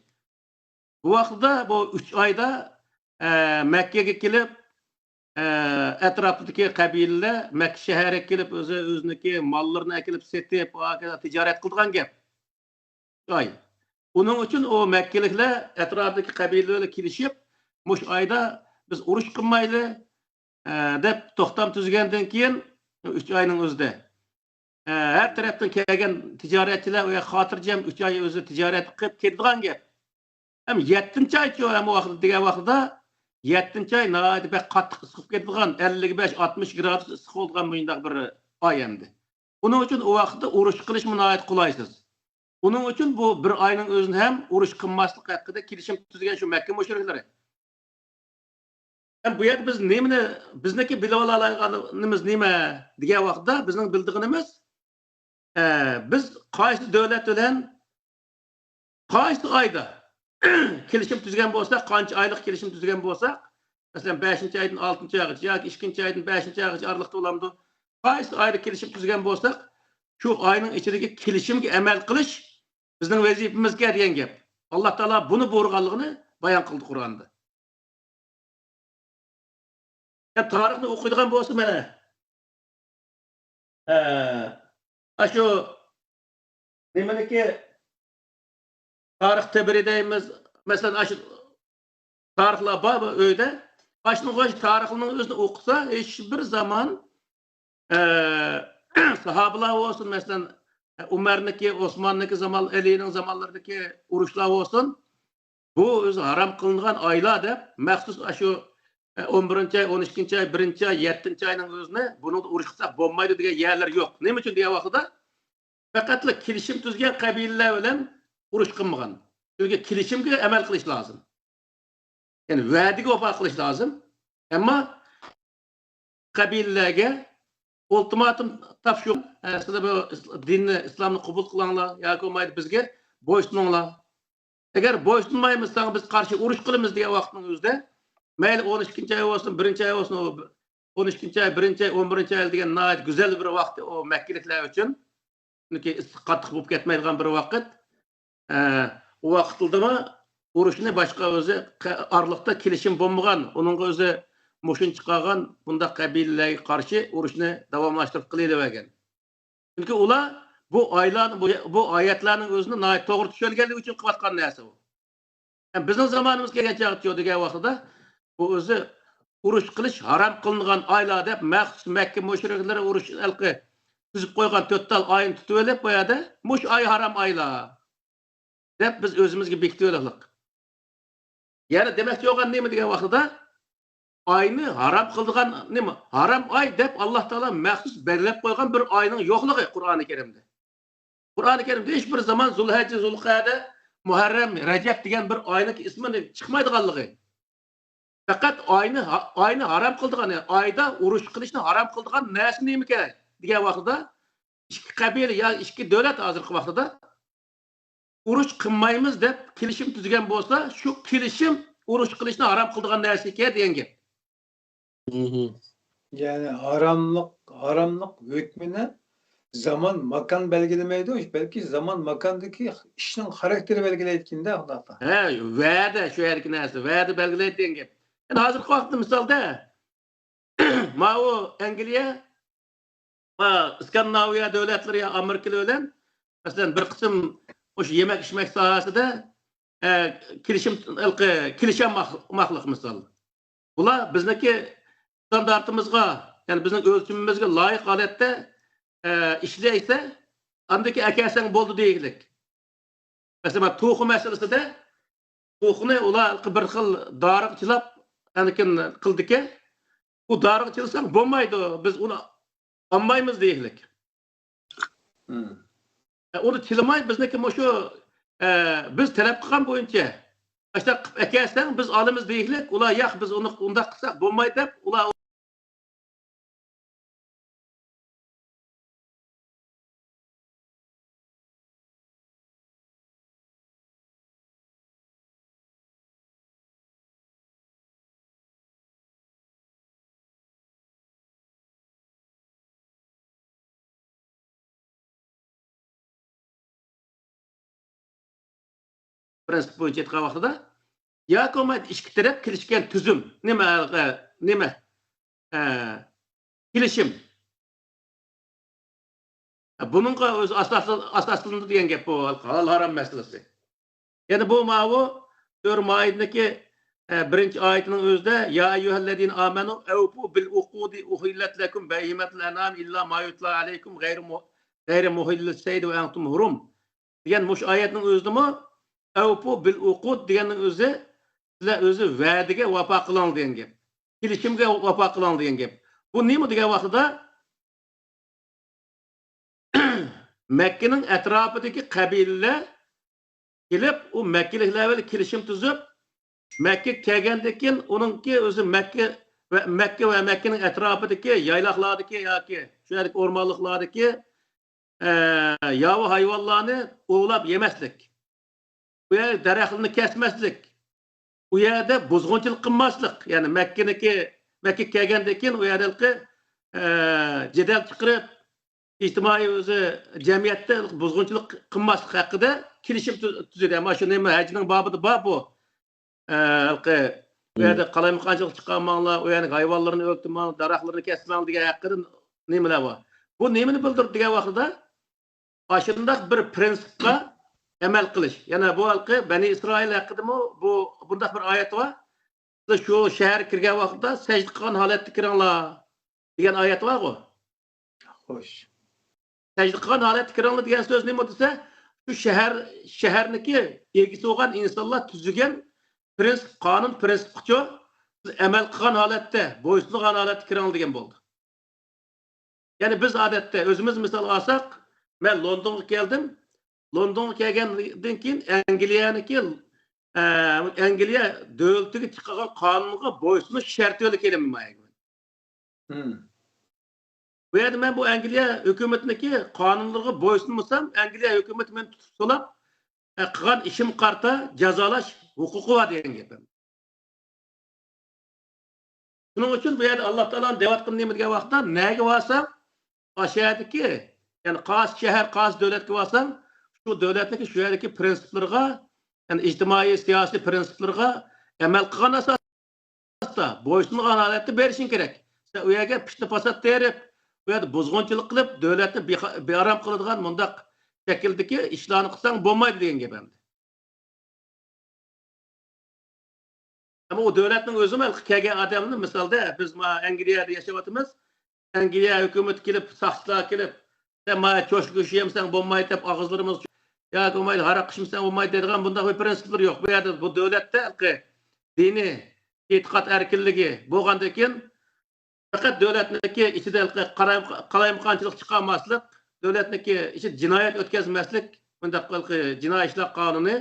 Bu vaqtda bu 3 oyda Makkaga kelib, atrofdagi qabilalar Makka shahariga kelib o'ziniki mollarini kelib setib, tijorat qilgan gap. Ay. Bunun uchun o Makkaliklar atrofdagi qabilalar kelishib, mush oyda biz urush qilmayli deb to'xtam tuzgandan keyin 3 oyning o'zida her tarafdan kelgan tijoratchilar va xotirjam 3 oy o'zi tijorat qilib ketgan gap. Ham 7-oy ham vaqt degan vaqtda 7-oy nihoyat bir qattiq isqib ketgan 55-60 gradus isqib bo'lgan bundaq bir oy endi. Buning uchun o vaqtda urush qilish nihoyat qulaysiz. Buning uchun bu bir oyning o'zini ham urush qilmaslik haqida kelishim tuzgan shu Makka mushriklari. Bu yerda biz nimani bizniki bilib olganimiz nima degan vaqtda bizning bildiğimiz biz qaysi davlat bilan qaysi oyda kelishim tuzgan bo'lsak, qancha oylik kelishim tuzgan bo'lsak, masalan 5-oydan 6-oygacha yoki 2-oydan 5-oygacha aralıqda olamdı. Qaysi oyda kelishim tuzgan bo'lsak, shu oyning ichidagi kelishimga amal qilish bizning vazifamizga degan gap. Alloh taolo buni buyurganligini bayon qildi Qur'onda. Tarixni o'qiydigan bo'lsa mana shu nimaniki tarix tabiri deymiz. Masalan shu tarixlar bor uyda. Başlangıç tarixini o'zini o'qisa, hech bir zaman sahobalar olsun, masalan Umar'niki, Osman'niki zaman, Ali'nin zamanlarındaki uruşlar olsun. Bu özü haram kılınan aylar dep, məxsus şu 11. ay, 12. ay, 1. ay, 7. ayının özüne bunu uruş kılsak bolmaydı diye yerler yok. Ne için diye vaxtıda? Faqatla kilişim tüzgen kabileler bilen uruş kılmagan. Çünkü kilişimge emel kılış lazım. Yani vədiga opa kılış lazım. Ama kabilelerge ultimatum tapşır. Aslında bu dinni, İslam'ı kabul kılanlar, ya olmaydı bizge boysununlar. Eğer boysunmaymışsan biz karşı uruş kılımız diye vaxtının özde, mayli 12. ay olsun, 1. ay olsun, 12. ay, 1. ay, 11. ay degan nayet güzel bir vaxt o Mekkelikler için. Çünkü qattiq bo'lib ketmaydigan bir vaqt. O vaqtda urushni boshqa o'zi arliqda kelishim bo'lmagan, uning o'zi mushin chiqargan bunda qabilalarga qarshi urushni davomlashtirib qilavergan. Çünkü ular bu aylarni bu oyatlarning o'zini to'g'ri tushunganligi uchun qilayotgan narsa bu. Yani bizim zamanımız kelgancha degan vaqtda bu o'zi urush qilish haram qilingan oylar deb maxsus Makka mushriklari urush alqi tuzib qo'ygan 4 tal oyini tutib olib bu yerda mush oy haram oylar deb biz o'zimizga bekitib olaylik. Yani demek yo'g'an nima degan vaqtda oyni haram qilgan nima? Haram oy deb Alloh taolo maxsus belgilab qo'ygan bir oyning yo'qligi Qur'oni Karimda. Qur'oni Karimda hech bir zaman Zulhijja, Zulqa'da, Muharram, Rajab degan bir oyning ismini chiqmaydiganligi. Faqat oyni haram qildigan, oyda urush qilishni haram qildigan narsa nima kerak degan vaqtda ikki qabila yo ikki davlat hozirgi vaqtda urush qilmaymiz deb kelishim tuzgan bo'lsa, shu kelishim urush qilishni haram qildigan narsa ekan degan gap. Yani haramlık hükmüne zaman makan belgelemeydi o iş. Belki zaman makandaki işin karakteri belgeleydiğinde Allah'ta. He, vədə şu yerki narsa, vədə belgileydi degan gap. Yani hozirgi vaqtda misolda ma o Angliya va Skandinaviya davlatlari ya Amerika bilan masalan bir qism o'sha yemek içmek sohasida kelishilmoqlik misol. Bular bizniki standartimizga, yani bizning o'lchimimizga loyiq holatda ishlaysa, andaki akasang bo'ldi deylik. Masalan, to'xu masalasida to'xuni ular bir xil doriqchilab anikin qildiki, bu doriqchilasang bo'lmaydi, biz uni olmaymiz deylik. Onu tilamay bizniki şu biz talep qilgan bo'yicha işte akasdan biz olamiz deylik, ular yo'q biz uni unda qilsak bo'lmaydi deb ular prensip bo'yicha aytgan vaqtida yoki olmaydi ikki taraf kelishgan tuzum nima kelishim buningga o'zi asoslanadi degan gap bu halol harom masalasi. Yani bu mavu 4 Maid'deki 1. ayetining o'zida ya ayyuhallazina amanu awfu bil uqudi uhillat lakum bahimatul anam illa ma yutla alaykum g'ayri muhillis sayd wa antum hurum degan mush oyatning o'zidami awfu bil uqud deganning o'zi sizlar o'zi va'daga vafo qiling degan gap. Kelishimga vafo qiling degan gap. Bu nima degan vaqtida Mekke'nin etrafındaki kabileler gelip o Mekkelikler böyle kelişim tuzub Mekke kelgendekin onunki özü Mekke ve Mekke'nin etrafındaki yaylaklardaki yoki şuradaki ormanlıklardaki yavu hayvanlarını ovlab yemeslik. Bu yer daraxtlarını kesmeslik. Bu yerde bozgunçılık qilmaslik. Yani Mekke kelgendekin o yerdeki jedel çıkarıp ijtimoiy o'zi jamiyatda buzg'unchilik qilmaslik haqida kelishim tuzadi. Ama shu nima hajning bobida bor bu. Bu yerda qalaymiqanchilik chiqarmanglar, u yerning hayvonlarni o'ltirmang, daraxtlarni kesmang degan haqida nimalar bor. Bu nimani bildirib degan vaqtida ashundaq bir prinsipga amal qilish. Yana bu halqi Bani Isroil haqidami bu bundaq bir oyat bor. Shu shahar kirgan vaqtda sajda qilgan holatda kiringlar degan oyat bor-ku. Hoş. secde qilgan holatda kiringlar degan so'z nima desa, shu shaharniki egisi bo'lgan insonlar tuzilgan prinsip, qonun prinsipga amal qilgan holatda, bo'ysungan holatda kiringlar degan bo'ldi. Ya'ni biz odatda o'zimiz misol olsak, men Londonga keldim. Londonga kelgandan keyin Angliya davlatiga chiqqan qonunga bo'ysunish sharti bilan kelinmayman. Bu yerda men bu Angliya hukumatniki qonunlarga bo'ysunmasam, Angliya hukumati meni tutib solab, qilgan ishim qarta jazolash huquqi bor degan gapim. Shuning uchun bu yerda Alloh taoloning deyotgan nima degan vaqtda nega bo'lsam, o'shadagi, ya'ni qaysi shahar, qaysi davlatga bo'lsam, shu davlatniki shu yerdagi prinsiplarga, ya'ni ijtimoiy siyosiy prinsiplarga amal qilgan asosda bo'ysungan holatda berishing kerak. Sen u yerga pishni fasad terib, bu yerda buzg'unchilik qilib, davlatni bearam qiladigan mundaq shakldagi ishlarni qilsang bo'lmaydi degan gap endi. Ama o devletin özü kelgan adamni misalda biz Angliyada yashayapmiz. Angliya hukumat kelib, saqchilar kelib, sen mana cho'shgush yemsan bo'lmaydi deb og'izlarimiz yoki bo'lmaydi, haraq qishimsan bo'lmaydi deydigan bunday bir prinsiplar yo'q. Bu yerda bu davlatda diniy e'tiqod erkinligi bo'lgandan keyin faqat davlatniki ichida qalayimqonchilik chiqarmaslik, davlatniki ichida jinoyat o'tkazmaslik, bunday jinoiy ishlar qonuni,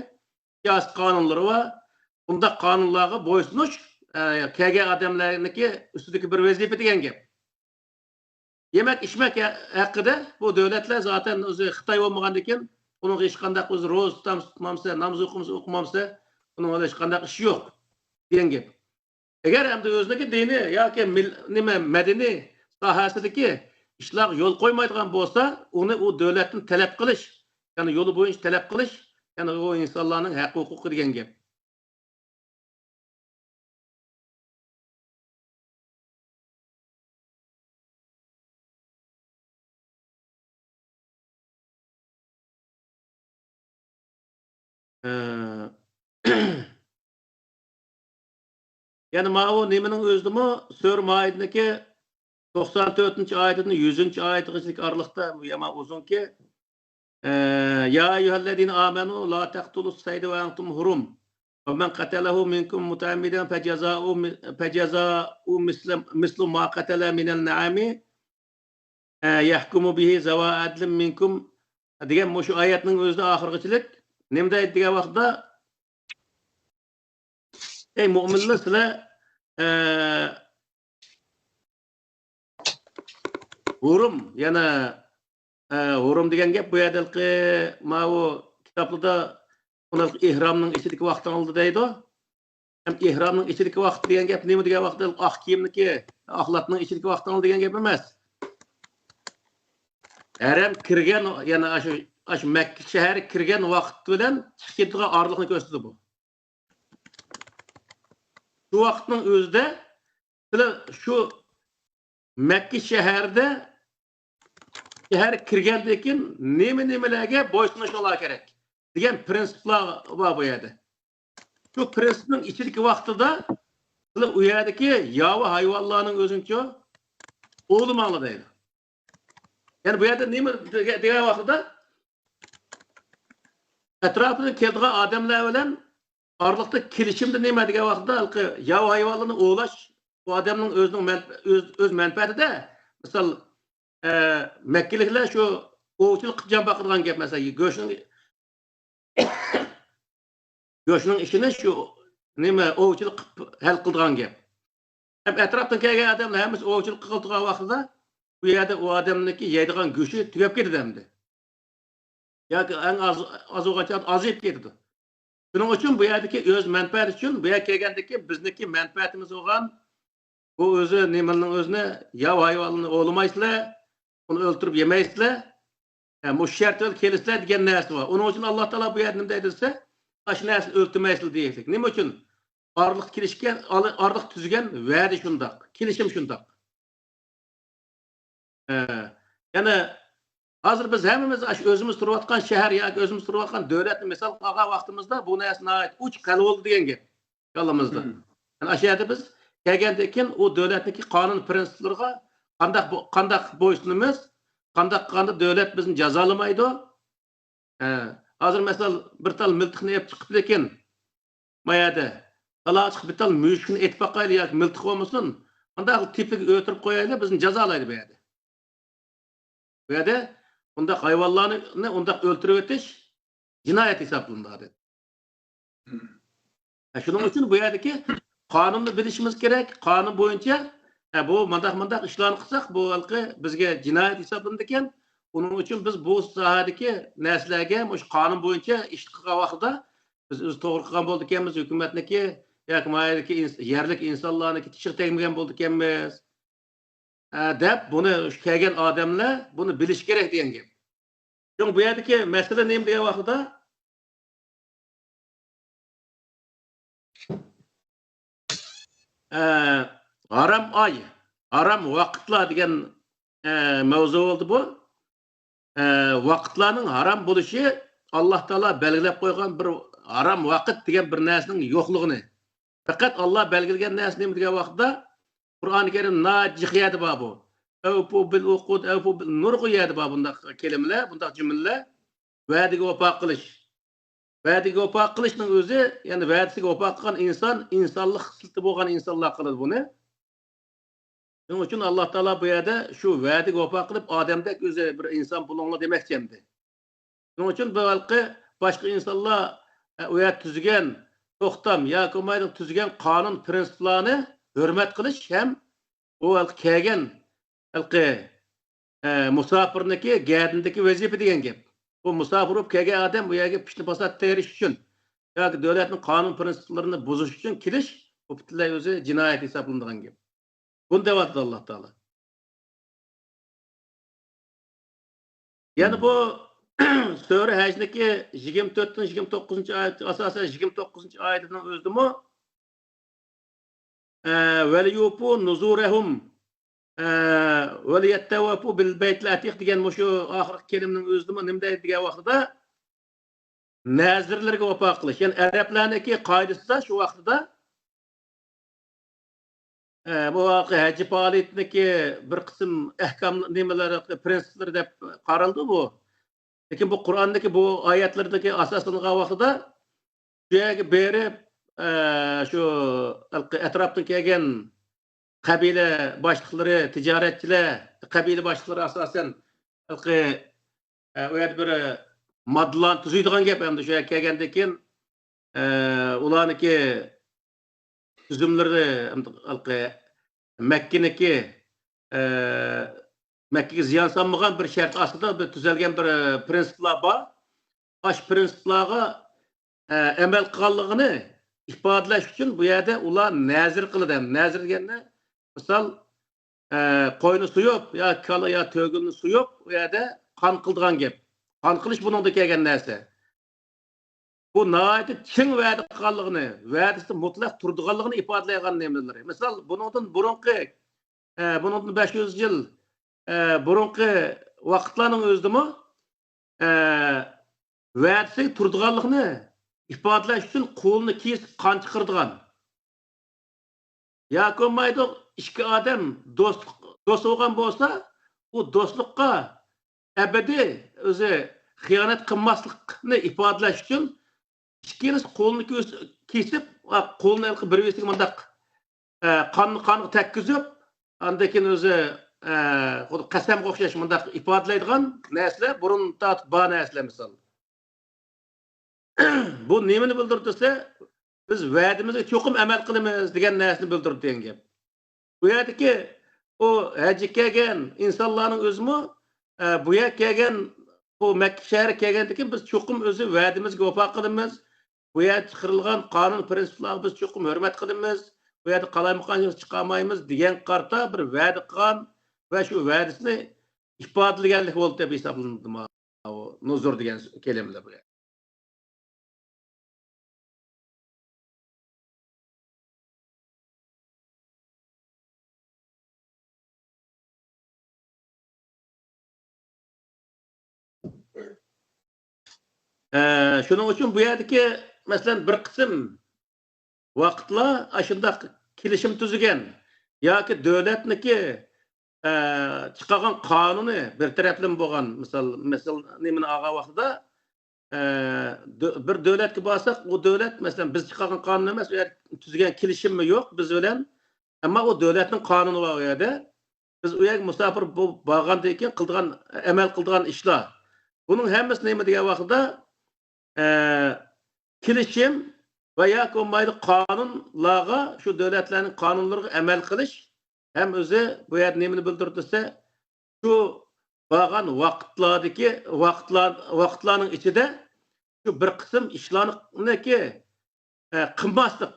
siyosiy qonunlari va bunda qonunlarga bo'ysunish kelgan odamlarniki ustidagi bir vazifa degan gap. Yemek içmek haqida bu davlatlar zaten o'zi Xitoy bo'lmagandan keyin uning hech qanday o'zi ro'za tutmamsa, namoz o'qimamsa, uning hech qanday ishi yo'q degan gap. Agar hamda o'ziniki dini yoki nima madaniy sohasidagi ishlar yo'l qo'ymaydigan bo'lsa, uni u davlatdan talab qilish, ya'ni yo'li bo'yicha talab qilish, ya'ni o insonlarning haq huquqi degan gap. Yani ma'u nimenin özümü Sör Maid'deki 94. ayetinin 100. ayetilik aralıkta yama uzun ki ya eyyühellezine amenu la teqtulus sayde ve entum hurum ve men qatelehu minkum mutammiden feceza'u mislu ma qatele minel naami yahkumu bihi zeva adlim minkum degan şu ayetinin özünde ahırgıçılık nimde ettiği vaxtda ey müminler sizler hurum yana hurum degan gap bu yerdagi ma'u kitoblarda ular ihramning ichidagi vaqtdan oldi deydi. Ham ihramning ichidagi vaqt degan gap nima degan vaqtda oq kiyimniki axlatning ichidagi vaqtdan oldi degan gap emas. Haram kirgan yana shu Makka shahri kirgan vaqt bilan chiqadigan orliqni ko'rsatdi bu. Şu vaqtning o'zida şu Makka shahrida shahar kirgandan keyin nima-nimalarga bo'ysunishlar kerak degan prinsiplar bor bu yerda. Shu prinsipning ichidagi vaqtida u yerdagi yovi hayvonlarning o'zincha o'limanglar deydi. Yani bu yerda nima degan vaqtida atrofida kelgan odamlar bilan orliqda kelishimda nima degan vaqtda yov hayvonlarni o'g'lash bu odamning o'z manfaatida. Misol Makkaliklar shu ovchilik qilib baqirgan gap, masalan go'shtning ishini shu nima ovchilik hal qilgan gap. Ham atrofdan kelgan odamlar hammasi ovchilik qilgan vaqtida bu yerda u odamniki yeydigan go'shti tugab ketdi endi. Yoki eng ozuqacha azib ketdi. Bunun için bu yerdeki öz menfaat için bu yer kelgandaki bizniki menfaatimiz olan bu özü nimenin özüne yav hayvanını olmaysızlar, onu öldürüp yemeysizler, bu şartlar kelisizler diyen neresi var. Onun için Allah Teala bu yerde ne dediyse, aşı neresi öldürmeysizler diyecek. Nime için? Arlık kilişken, arlık tüzgen verdi şundak, kilişim şundak. Yani hazır biz hemimiz özümüz turvatkan şehir ya özümüz turvatkan devlet misal ağa vaktimizde bu nesine ait uç kalı oldu diyen gibi kalımızda. Yani aşağıda biz gelgendekin o devletdeki kanun prensiplerine kandak boysunumuz, qandaq devlet bizni cazalamaydı. Hazır mesela bir tal miltiqni ep chiqib lekin mayada ala chiqib bir tal müşkini etip bakaylı ya miltiq olmasın. Andaq tipik ötürüp koyaylı bizni cazalaydı bu yerda. Bu yerda undaq hayvanlarni undaq öldürüp etiş cinayet hesaplandı. Şunun için bu yerdeki kanunu bilişimiz gerek. Kanun boyunca bu mandak işlerini kılsak bu halkı bizge cinayet hesaplanırken onun için biz bu sahadaki neslerge kanun boyunca iş kılgan vaxtda biz doğru kılgan bolduk emmiz hükümetniki yakmayadaki yerlik insanlarniki tişir tegmegen bolduk emmiz. Dep bunu kelgen adamlar bunu biliş gerek diyen gibi. Çünkü bu yerdeki mesele neyim diye vaxtda haram ay, haram vakıtlar degan mevzu oldu bu. Vakıtlarning haram bo'lişi Allah Taala belgilep koygan bir haram vakit degan bir narsaning yo'qligini. Fakat Allah belgilegan narsa nima degan vaqtda Qur'oni Karim najihiyati bor bu. Awfu bil uqud, awfu bil nurqiyati bor bundaq kelimeler, bundaq cümleler. Va'daga vafo qilish. Va'daga vafo qilishning o'zi, ya'ni va'dasiga vafo qilgan inson, insonlik xislati bo'lgan insonlar qiladi buni. Shuning uchun Alloh taolo bu yerda shu va'daga vafo qilib odamdek o'zi bir inson bo'linglar demoqchi endi. Shuning uchun bu xalqi boshqa insonlar u yer tuzgan to'xtam yoki bo'lmaydi tuzgan qonun prinsiplarni hurmat qilish ham u xalq kelgan xalqi musofirniki gadindagi vazifa degan gap. Bu musafir bo'lib kelgan odam bu yerga pishni bosat terish uchun yoki davlatning qonun prinsiplarini buzish uchun kelish bu butunlay o'zi jinoyat hisoblanadigan gap. Bunu deyapti Alloh taolo. Yani bu Sure Haj'daki 24-29 ayet asasen 29 ayetinin özümü وَلْيُوفُوا نُذُورَهُمْ وَلْيَتَّوَفُوا بِالْبَيْتِ الْعَتِيقِ degan şu ahirki keliminin özümü nimde degan vaqtida nazirlerge vafo qilish. Yani Araplarniki qoidasida şu vaqtida bu hacı faaliyetindeki bir kısım ehkam nimeleri, prensipleri de qaraldı bu. Lekin bu Kur'an'daki bu ayetlerdeki asaslangan vaqtida şu yerga berip şu etraftan kelgan kabile başlıkları, ticaretçiler, kabile başlıkları asasen o yer bir madlan tuzuydigan gap hamda şu yerga kelgandan keyin ularniki tüzümleri Mekke'niki Mekke'ye ziyan sanmagan bir şart aslında bir tüzelgen bir prensipler var. Aş prensiplerine emel kılanlığını ifadeleş için bu yerde ular nazir kılıdı. Nazir degende misal koyunu suyup ya kala ya tögünü suyup bu yerde kan kıldıgan gap. Kan kılış bunun da kelgen narsa. Bu nayeti çin vədi qılanlığını, vədisi mutlaq turduğanlığını ifadələyen nemeleri. Misal bunun burunqi 500 yıl burunqi vaqtlarning özümü vədisi turduğanlığını ifadələş üçün qolunu kesip kan çıxırdıgan. Ya olmaydı iki adam dost olgan bolsa, bu dostlukka ebedi özü xiyanet qılmaslıqını ifadələş üçün İkiniz kolunu kesip, kolunu bir vesik mındaq kanı tekkizip, andakin özü qasam qo'xshash mındaq ifodalaydigan narsalar burun tatib ba narsalar misol. Bu nimani bildirdi? Biz va'dimizga cho'qim amal qilamiz degan narsani bildirdi degan gap. Bu yerdagi o hajga kelgan insonlarning o'zimi bu yerga kelgan bu Mekke shahri kelgandan keyin biz cho'qim o'zi va'dimizga vafo qilamiz. Bu yerda chiqarilgan qonun prinsiplarga biz cho'qim hurmat qilamiz. Bu yerda qalaymiqan chiqamaymiz degan qarta bir va'da qilgan va shu va'dasini ifodalaganlik bo'ldi deb hisoblanadi. Nuzur degan kelimalar bu. Şunun için bu yerdeki mesela bir kısım vaqtlar aşında kilişim tüzügen ya ki devletniki chiqqan qonuni bir taraflama bo'lgan, misol nimani olgan vaqtida bir davlatga borsak, o davlat masalan biz chiqqan qonun emas, u yer tuzgan kelishimmi yo'q biz bilan, ammo o davlatning qonuni bor u yerda. Biz u yerga musofir borgandan keyin qilgan amal qilgan ishlar. Buning hammasi nima degan vaqtda kelishim va yoki bo'lmaydi qonunlarga, shu davlatlarning qonunlariga amal qilish ham o'zi bu yer nimani bildirsa, shu bo'lgan vaqtlarning ichida shu bir qism ishlarniki qilmaslik,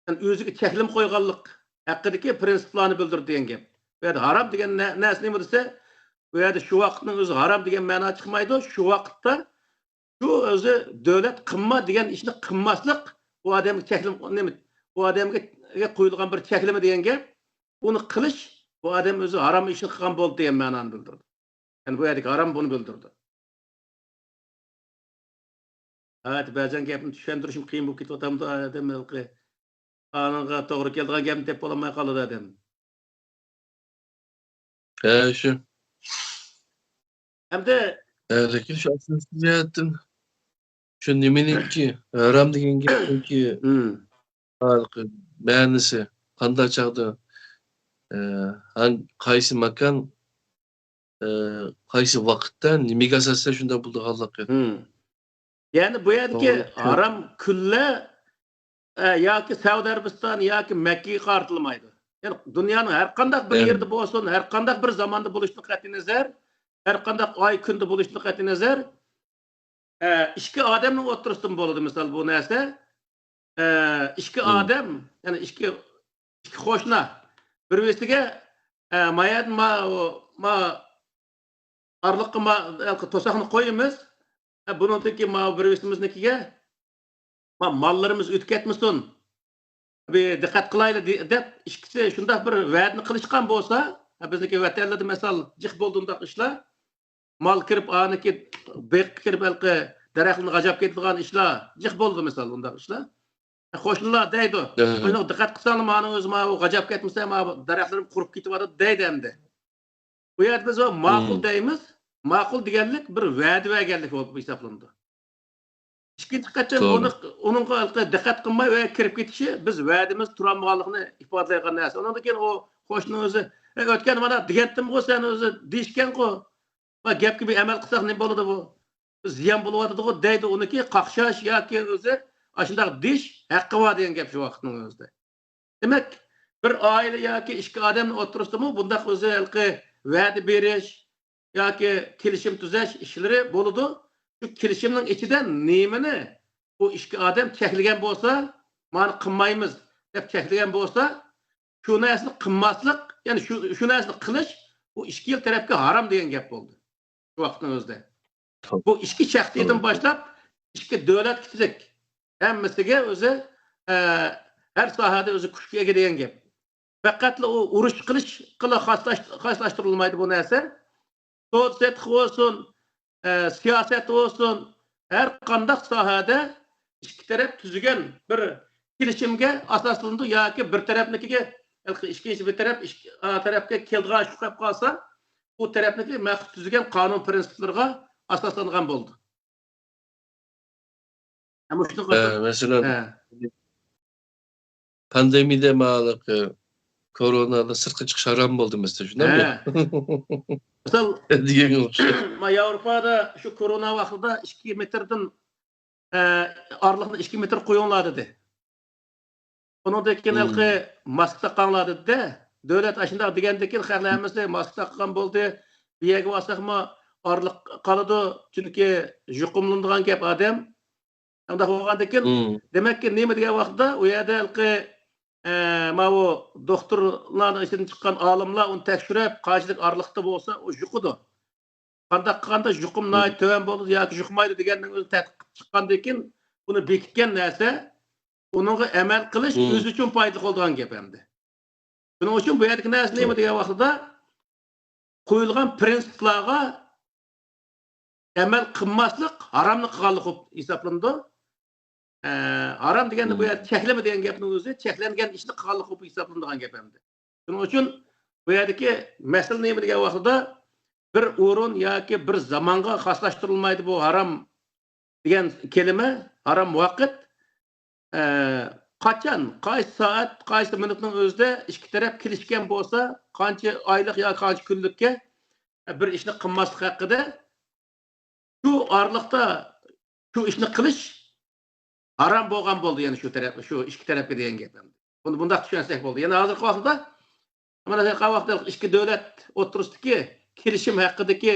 yani o'ziga cheklim qo'yganlik haqidagi prinsiplarni bildirdi degan gap. Bu yerda harom degan narsa nima desa, bu yerda shu vaqtning o'zi harom degan ma'no chiqmaydi. Shu vaqtda shu o'zi davlat qilma degan ishni qilmaslik, bu odamga cheklim nima, bu odamga qo'yilgan bir cheklimi degan gap, uni qilish bu odam o'zi harom ishni qilgan bo'ldi degan ma'noni bildirdi. Yani bu yerdagi harom bunu bildirdi. Evet, ba'zan gapni tushuntirishim qiyin bo'lib ketyapti odam qonunga to'g'ri keladigan gapni deb bo'lmay qoladi odam. Şu. Hamda Lekin şu aslında size ettim. Şu nimeninki, haram degan gapniki farqi, ma'nisi qanday chaqda, qaysi makon, qaysi vaqtda nimaga asosda shunday bo'ldi xalq. Yani bu yerdeki haram külle yoki Saudiya Arabiston yoki Makkaga qartilmaydi. Yani dünyanın her qanday bir yerde bo'lsin, her qanday bir zamonda bo'lishini qat'iy nazar, her qanday oy kunda bo'lishini qat'iy nazar, ikki odamning o'tirishdan bo'ladi misol bu narsa. Ikki odam, yani ikki qo'shni bir-biriga ma arliqqa to'saqni qo'yamiz. Buningdagi bir-birimiznikiga mallarimiz o'tib ketmasin. Bir diqqat qilaylik deb ikkisi shunday bir va'dani qilishgan bo'lsa, bizniki vatanlarda misol jiq bo'ldiğında ishlar, mal kirib aniki beq kirib balki daraxtni g'ajab ketadigan ishlar jiq bo'ldi misol undaq ishlar. Qo'shnilar deydi, "Buni diqqat qilsanglar, meni o'zim o g'ajab ketmasa, daraxtlarim qurib ketyapti" deydi endi. Bu yerda biz o ma'qul deymiz. Ma'qul deganlik bir va'da berganlik bo'lib hisoblanadi. Ikkinchi qachon uning diqqat qilmay va kirib ketishi biz va'damiz turolmaganligini ifodalaydigan narsa. Undan keyin o qo'shni o'zi o'tgan mana degandim-ku sen o'zi deyishgan-ku. Va gapga bir amal qilsak nima bo'ladi bu? Ziyon bo'lyapti-ku deydi uniki qaqshash yoki o'zi ashundaq deyish haqqi bor degan gap shu vaqtning o'zida. Demak, bir oila yoki ikki odamning o'tirishdimi bundaq o'zi va'da berish yoki kelishim tuzash ishlari bo'ladi. Şu kelishimning ichidan nimani bu ikki odam cheklagan bo'lsa, "Mani qilmaymiz" deb cheklagan bo'lsa, shu narsani qilmaslik, ya'ni shu narsani qilish bu ikki tarafga harom degan gap bo'ldi. Shu vaqtning o'zida. Bu ikki shaxsiyatdan boshlab ikki davlat kichik hammasiga o'zi har sohada o'zi kuchga ega degan gap. Faqat o urush qilish xoslashtirilmaydi bu narsa. So'zset olsun, siyaset olsun, her qandaq sohada ikki taraf tuzgan bir kelishimga asoslanadi yoki bir tarafnikiga, ikkinchi bir tarafga kelgan shu qilib qolsa, bu tarafniki maqsad tuzgan qonun prinsiplariga asoslangan bo'ldi. Ama shuni Mesela pandemiyada ma'laq koronada sirtqa chiqish harom bo'ldi mesela shundaymi? Misal degan o'xshaydi. Yevropada şu korona vaqtida 2 metrdan araliqni 2 metr qo'yinglar dedi. Bundan keyin mask taqanlar dedi. Davlat ashunda degandan keyin xalqlarimiz mask taqan bo'ldi. Bu yerga borsaqmi araliq qoladi, chunki yuqumlanadigan gap odam. Unda bo'lgandan keyin demakki nima degan vaqtda u yerda bu doktorlarning ichidan chiqqan olimlar uni tekshirib, qanchalik araliqda bo'lsa, o yuqadi. Qanday yuqumlar to'van bo'ldi yoki yuqmaydi degandan o'zi chiqqandan keyin buni bekitgan narsa, uningga amal qilish o'zi uchun foydali bo'lgan gap endi. Buning uchun bu yerdagi narsa nima degan vaqtda qo'yilgan prinsiplarga amal qilmaslik haromni qilganlik hisoblanadi. Haram deganda bu yer cheklama degan gapning o'zi cheklangan ishni qilganlik bo'lib hisoblanadigan gap endi. Shuning uchun Bu yerdeki mesele ne bilgen vaqtida bir o'rin yoki bir zamonga xoslashtirilmaydi bu harom degan kelime, harom vaqt qachon, qaysi soat, qaysi minutning o'zida ikki taraf kelishgan bo'lsa, qancha oylik yoki qancha kunlikka bir ishni qilmaslik haqida shu orliqda shu ishni qilish harom bo'lgan bo'ldi, ya'ni shu taraf, shu ikki tarafga degan gap. Buni bunday tushunsak bo'ldi. Yana hozirgi vaqtda mana shu vaqtda ikki davlat o'tirisidagi kelishim haqidagi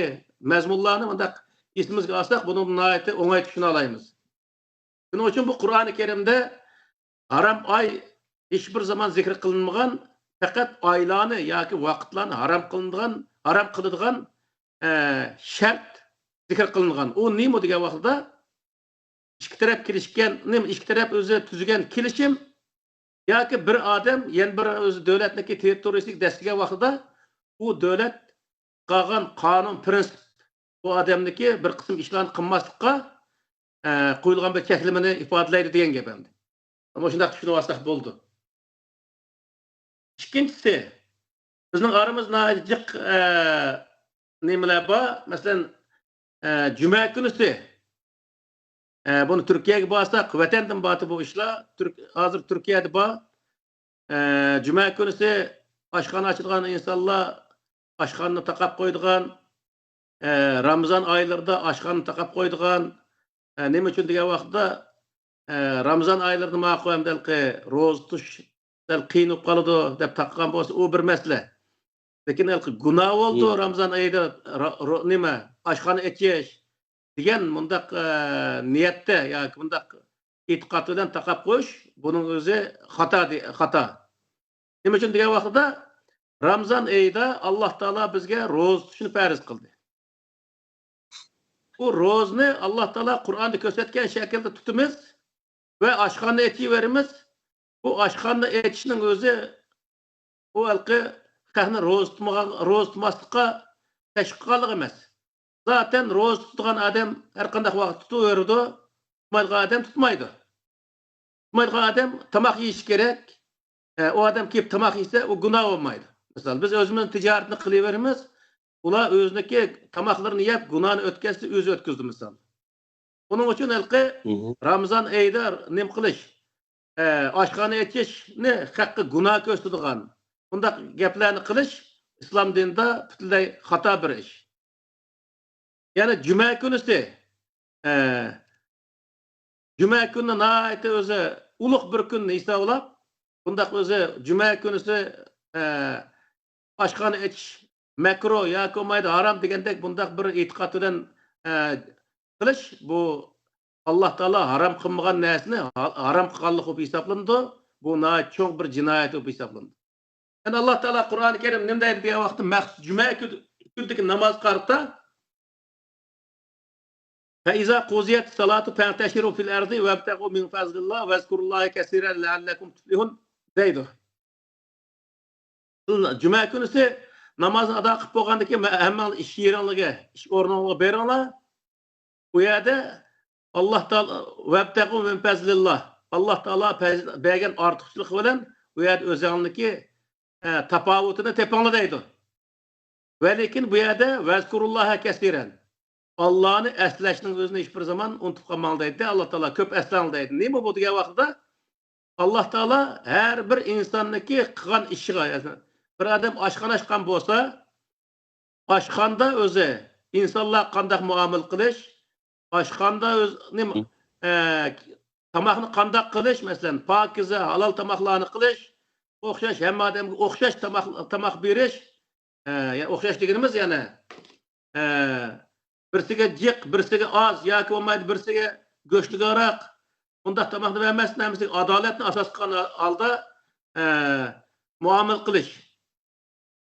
mazmunlarni bundaq esimizga olsak, buni nihoyatda o'ng'ay tushuna olamiz. Shuning uchun bu Qur'oni Karimda harom oy hech bir zaman zikr qilinmagan, faqat oylarni yoki vaqtlarni harom qiladigan shart zikr qilingan. U nima degan vaqtda ikki taraf kelishgan, ikki taraf o'zi tuzgan kelishim yoki bir odam yana bir o'zi davlatniki territoriyasiga dastigan vaqtida u davlat qilgan qonun prinsip bu odamniki bir qism ishlarni qilmaslikqa qo'yilgan bir cheklimini ifodalaydi degan gap endi. Ama shunday tushunib olsak bo'ldi. Ikkinchisi, bizning aramizda jiq nimalar bor? Masalan, juma kunisi bunu Türkiye'ye borsak, vatandan batı bu işler. Hazır Türkiye'de bor. Juma kunisi oshxona ochilgan insonlar oshxonni taqab qo'ydigan, Ramazon oylarida oshxonni taqab qo'ydigan, nima uchun degan vaqtda Ramazon oylarida ma'qulki ro'za tutish qiyin bo'lib qoladi deb taqqan bo'lsa, u bir masala. Lekin gunoh bo'ldi Ramazon oyida nima oshxona ichish degan mundaq niyatda yoki mundaq e'tiqoddan taqab qo'yish, buning o'zi xato. Nima uchun degan vaqtda Ramazon oyida Alloh taolo bizga ro'za tutishni farz qildi. Bu ro'zni Alloh taolo Qur'onda ko'rsatgan shaklda tutamiz ve oshxonni ichaveramiz. Bu oshxonni ichishning o'zi u alqi qahni ro'za tutmaslikqa tashqi emas. Zaten ro'za tutgan adam har qanday vaqt tutaveradi, tutmaydigan adam tutmaydi. Tutmaydigan adam tomoq yeyish kerak. O adam kelib tomoq yesa, u gunoh bo'lmaydi. Misol biz o'zimiz tijoratni qilaveramiz, ular o'ziniki tomoqlarini yeb gunohni o'tkazsa, o'zi o'tkazdi misol. Bunun uchun alqi Ramazon oyida nim qilish, oshxona ichishni haqqi gunoh ko'rsatadigan bundaq gaplarni qilish islom dinida butunlay xato bir ish. Yani cuma kunisi, cuma kunni nihoyatda o'zi ulug' bir kunni hisoblab, bundaq o'zi cuma kunisi oshxona ichish makruh yoki bo'lmaydi, harom degandek bundaq bir e'tiqod bilan qilish, bu Alloh taolo harom qilmagan narsani harom qilganlik deb hisoblandi. Bu nihoyat cho'ng bir jinoyat deb hisoblandi. Yani Alloh taolo Qur'oni Karim nima deydi degan vaqtda maxsus cuma kunidagi namoz qarta فإذا قضيت الصلاة فانتشروا في الأرض وابتغوا من فضل الله واذكروا الله كثيرا لعلكم تفلحون deydi. Cuma günüsü namazını ada qilib bo'lgandan keyin hamma ish yeringiga, ish o'rniga beringlar. Bu yerda Alloh taolo vabtaqu min fazlillah. Alloh taolo bergan ortiqchilik bilan bu yerda o'zingniki tafovutini tepinglar deydi. Va lekin bu yerda vazkurulloha kasiran. Allah'ını eslashning o'zini hech bir zaman unutib qolmang deydi. Alloh taolo ko'p eslang deydi. Nima bu degan vaqtda Alloh taolo har bir insonniki qilgan ishiga, bir odam oshxona ochgan bo'lsa, oshxonda o'zi insonlar qanday muomala qilish, oshxonda o'z nima tomoqni qanday qilish, masalan, pokiza, halol tomoqlarni qilish, o'xshash hamma odamga o'xshash tomoq berish, o'xshash deganimiz yana birsiga jiq, birsiga oz yoki bo'lmaydi, birsiga go'shtliroq bundaq tomoqni bermasdan hamsiga adolatni asos qilgan holda muomala qilish.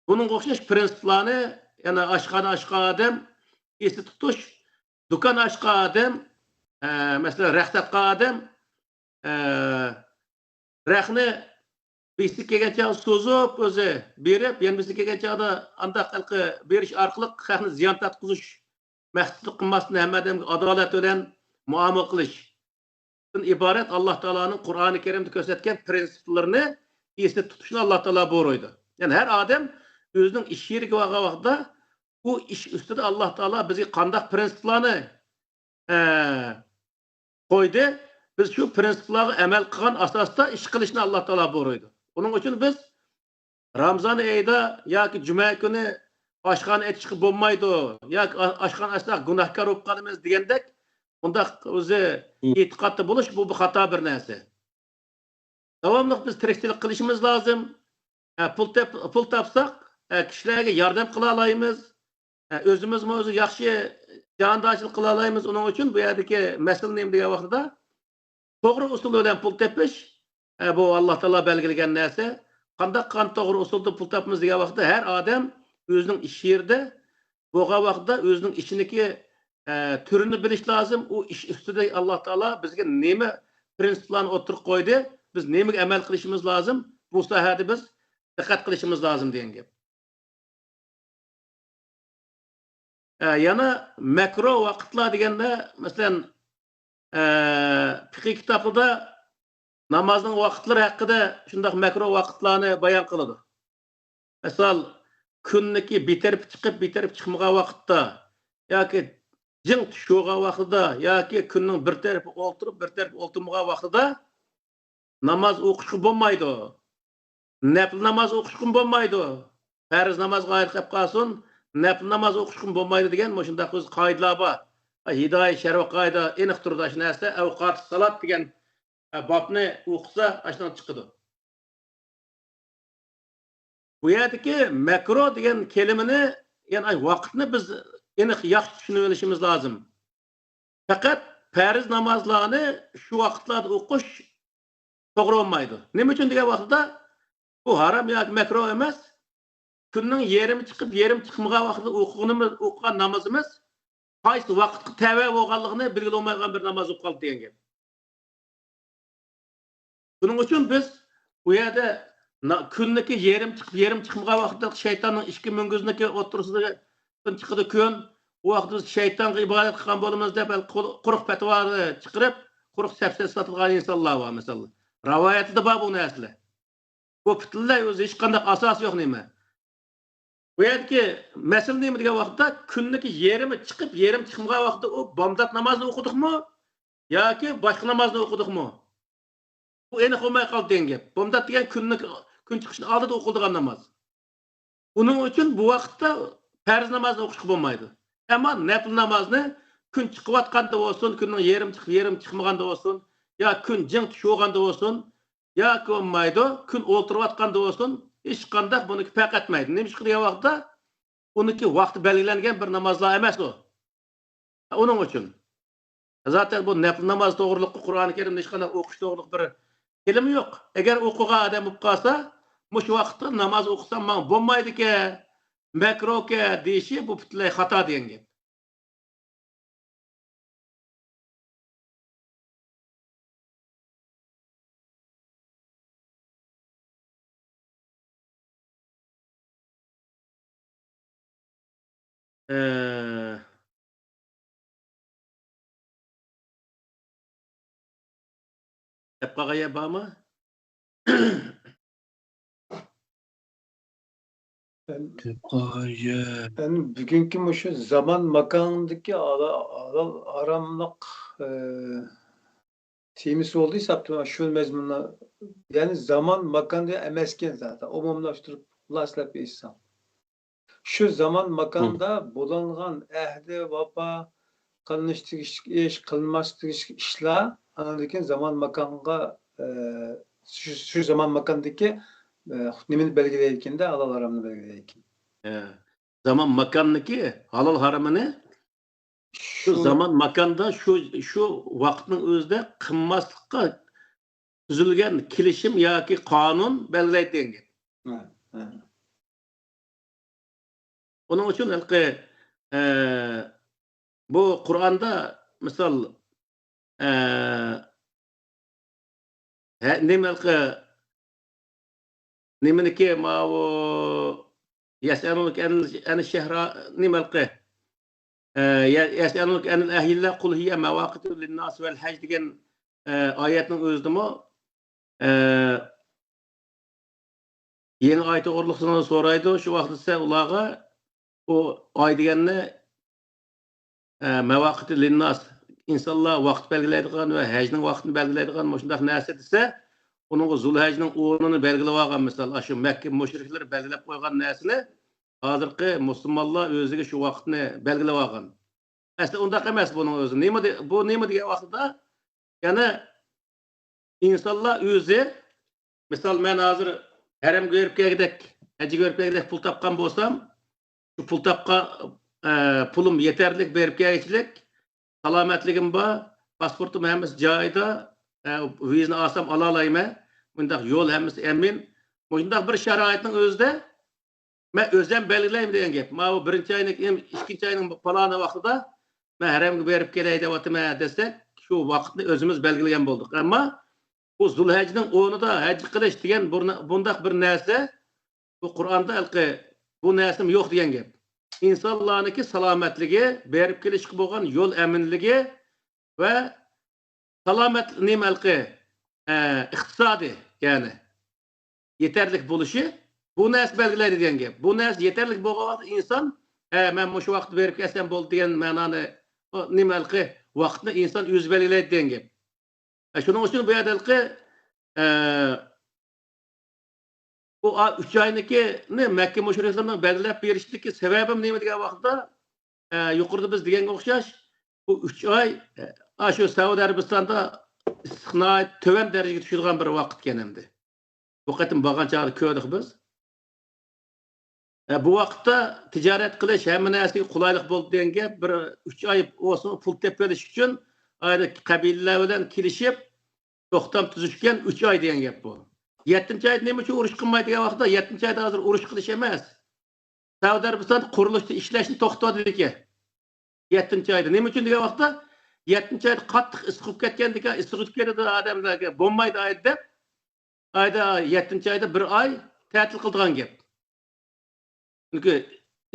Buning o'xshash prinsiplarni yana oshxona ochgan odam esda tutish, do'kon ochgan odam, masalan, raq sotgan odam raqni birisi kelgancha so'zib o'zi berib, yana birisi kelgancha andaq qilqi berish orqali haqni ziyon tatqizish maqsadli qilmasdan hamma odamga adolat bilan muomala qilish. Bundan iborat Alloh taoloning Qur'oni Karimda ko'rsatgan prinsiplarini esda tutishni Alloh taolo buyurdi. Yani her odam özünün iş yeriga borgan vaqtda bu iş ustida Alloh taolo bizga qanday prinsiplarni qo'ydi. Biz shu prinsiplarga amal qilgan asosda ish qilishni Alloh taolo buyurdi. Uning uchun biz Ramazon oyida yoki juma kuni oshxona etishga bo'lmaydi yoki oshxona açsaq gunohkor bo'lib qolamiz degandek undaq o'zi e'tiqodda bo'lish bu xato bir narsa. Davomli biz tirikchilik qilishimiz lozim. Pul topsak kishilarga yordam qila olamiz. O'zimizmi o'zi yaxshi jondoshlik qila olamiz. Uning uchun bu yerdagi masala nima degan vaqtida to'g'ri usul bilan pul tepish bu Alloh taolo belgilagan narsa. Qanday to'g'ri usulda pul topamiz degan vaqtda har odam o'zining ish yerida bo'lgan vaqtda o'zining ishidagi turini bilish lozim. U ish ustida Alloh taolo bizga nima prinsiplarni o'tirib qo'ydi, biz nemaga amal qilishimiz lozim, bu sohada biz diqqat qilishimiz lozim degan gap. Yana makro vaqtlar deganda, masalan, fiqh kitobida namozning vaqtlari haqida shunday makro vaqtlarni bayon qiladi. Misol, kunniki bitirib chiqmagan vaqtda yoki jing tushgan vaqtida yoki kunning bir tarafi o'ltirib, bir tarafi o'ltirmagan vaqtida namoz o'qishga bo'lmaydi. Nafl namoz o'qishga bo'lmaydi. Farz namozga oid qilib qolsin, nafl namoz o'qishga bo'lmaydi degan shunday o'z qoidalar bor. Hidoyat shar'iy qoida aniq turdi shu narsa, avqat salat degan bobni o'qisa ashundan chiqadi. Bu yerdagi makro degan kelimani, ya'ni vaqtni biz aniq yaxshi tushunib olishimiz lozim. Faqat farz namozlarni shu vaqtlarda o'qish to'g'ri bo'lmaydi. Nima uchun degan vaqtda bu haram yoki makro emas. Kunning yarimi chiqib, yarim chiqmagan vaqtda o'qigan namozimiz qaysi vaqtga tava bo'lganligini belgilanmagan bir namoz o'qib qoldi degan gap. Buning uchun biz bu yerda kunniki yarim chiqib, yarim chiqmagan vaqtda shaytonning ishki mungizniki o'tirisida chiqadi kun. U vaqtda shaytonga ibodat qilgan bo'lamiz deb quruq fatvolarni chiqarib, quruq safsat sotilgan insonlar bor masalan. Rivoyatida bor bu narsalar. Bu butunlay o'zi hech qanday asos yo'q nima. Bu yerdagi masala nima degan vaqtda kunniki yarimi chiqib, yarim chiqmagan vaqtda u bomdod namozini o'qidikmi yoki boshqa namozni o'qidikmi? Bu aniq bo'lmay qoldi degan gap. Bomdod degan kun chiqishning oldida o'qiladigan namoz. Uning uchun bu vaqtda farz namozni o'qishga bo'lmaydi. Ammo nafl namozni kun chiqayotganda bo'lsin, kunning yarim chiqib, yarim chiqmaganda bo'lsin, yo kun jing tushganda bo'lsin, yoki bo'lmaydi, kun o'ltirayotganda bo'lsin, hech qanday buni faqatmaydi. Nima ish qilgan vaqtda uniki vaqti belgilangan bir namozlar emas u. Uning uchun zaten bu nafl namoz to'g'riliqda Qur'oni Karimda hech qanday o'qish to'g'riliq bir kelimi yo'q. Agar o'qigan odam bo'lib qolsa, mush vaqtda namoz o'qisam men bo'lmaydi-ki, makroga deyishi bu butunlay xato degan gap. Qolgan bormi? Yani bugünkü şu zaman makandaki aramlık temisi olduysa şu mezmunla yani zaman makanda emesken zaten umumlaştırıp ulaşılap bir insan. Şu zaman makanda bulanğan ehli vapa kılınıştık iş, kılınmastık işler anladığın zaman makanga şu zaman makandaki nimin belgeleyken de halal haramını belgeleyken. Zaman makandaki halal haramını şu zaman makanda şu vaqtning o'zida qilmaslikqa tuzilgan kelishim yoki qonun belgilaydi. Onun uchun bu Qur'onda misol nimaniki ma bu yasaluk an shahra nimalqi yasaluk an al-ahilla qul hiya mawaqitu lin-nas wal hajj degan oyatning o'zidami Yeni ay to'g'riliqsini so'raydi. Shu vaqtda ise ularga o ay deganni mavaqiti linnas insonlar vaqt belgilaydigan va hajning vaqtini belgilaydigan shunday narsa desa, uning Zulhajning 10'unu belgilab olgan misol, shu Makka mushriklar belgilab qo'ygan narsani hozirgi musulmonlar o'ziga shu vaqtni belgilab olgan. Aslida undaq emas buning o'zi. Bu nima degan vaqtda, ya'ni insonlar o'zi misol men hozir haram ko'rib kelgidek, hajga ko'rib kelgidek pul topgan bo'lsam, shu pul topgan pulum yeterlik berib kelishlik, salomatligim bor, pasportum hammasi joyida, vizani olsam ola olayman, bundaq yo'l hammasi amin. Bundaq bir sharoitning o'zida men o'zim belgilayman degan gap. Men bu birinchi oyning, ikkinchi oyning faloni vaqtida men haramga berib kelay deyapman desak, shu vaqtni o'zimiz belgilagan bo'ldik. Ammo bu Zulhajning 10'ida haj qilish degan bundaq bir narsa bu Qur'onda bu narsim yo'q degan gap. İnsanlarniki salomatligi, berib kelishga bo'lgan yo'l aminligi va salomat nimalqi iqtisodiy, ya'ni yeterlik bo'lishi bu narsa belgilaydi degan gap. Bu narsa yeterlik bo'lgan vaqt inson men shu vaqtni berib kelsam bo'ldi degan ma'noni nimalqi vaqtni inson o'zi belgilaydi degan gap. Shuning uchun bu yerdagi bu 3 oynikini Makka mushriklarning belgilab berishdagi sababim nima degan vaqtda yuqorida biz deganga o'xshash bu 3 oy shu Saudiya Arabistonda istiqnoat to'van darajaga tushadigan bir vaqt ekan endi. Bu qatim borgan chog'da ko'rdik biz. Bu vaqtda tijorat qilish hamma narsaga qulaylik bo'ldi degan gap, bir 3 oy olsin pul tepib olish uchun qabilalar bilan kelishib to'xtam tuzishgan 3 oy degan gap bu. 7-chi oyda nima uchun urush qilmaydi degan vaqtda 7-chi oyda hozir urush qilish emas. Saudiya Arabiston qurilishda ishlashni to'xtatdi ekan. 7-chi oyda nima uchun degan vaqtda 7-chi oyda qattiq isqib ketgandikan, isqib ketadi odamlarga bo'lmaydi oyda. Ayda 7-chi oyda bir oy ta'til qildigan gap. Chunki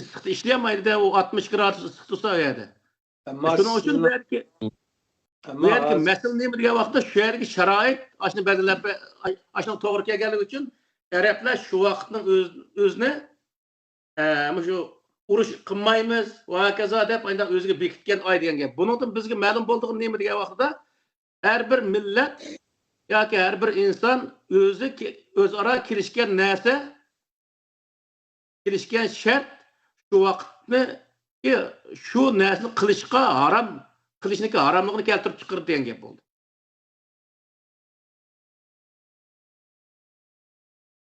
issiqda ishlamaydi-da, u 60 gradus issiq tursa edi. Shuning uchun belki mesele nima degan vaqtda shu yerga sharoit ashuni belgilab, ashuni to'g'ri kelganligi uchun Arablar shu vaqtning o'zini shu urush qilmaymiz va hokazo deb o'ziga bekitgan oy degan gap. Buningdan bizga ma'lum bo'ldigan nima degan vaqtda har bir millat yoki har bir inson o'zaro kelishgan narsa, kelishgan shart shu vaqtni shu narsani qilishga harom qilishniki haromligini keltirib chiqardi degan gap bo'ldi.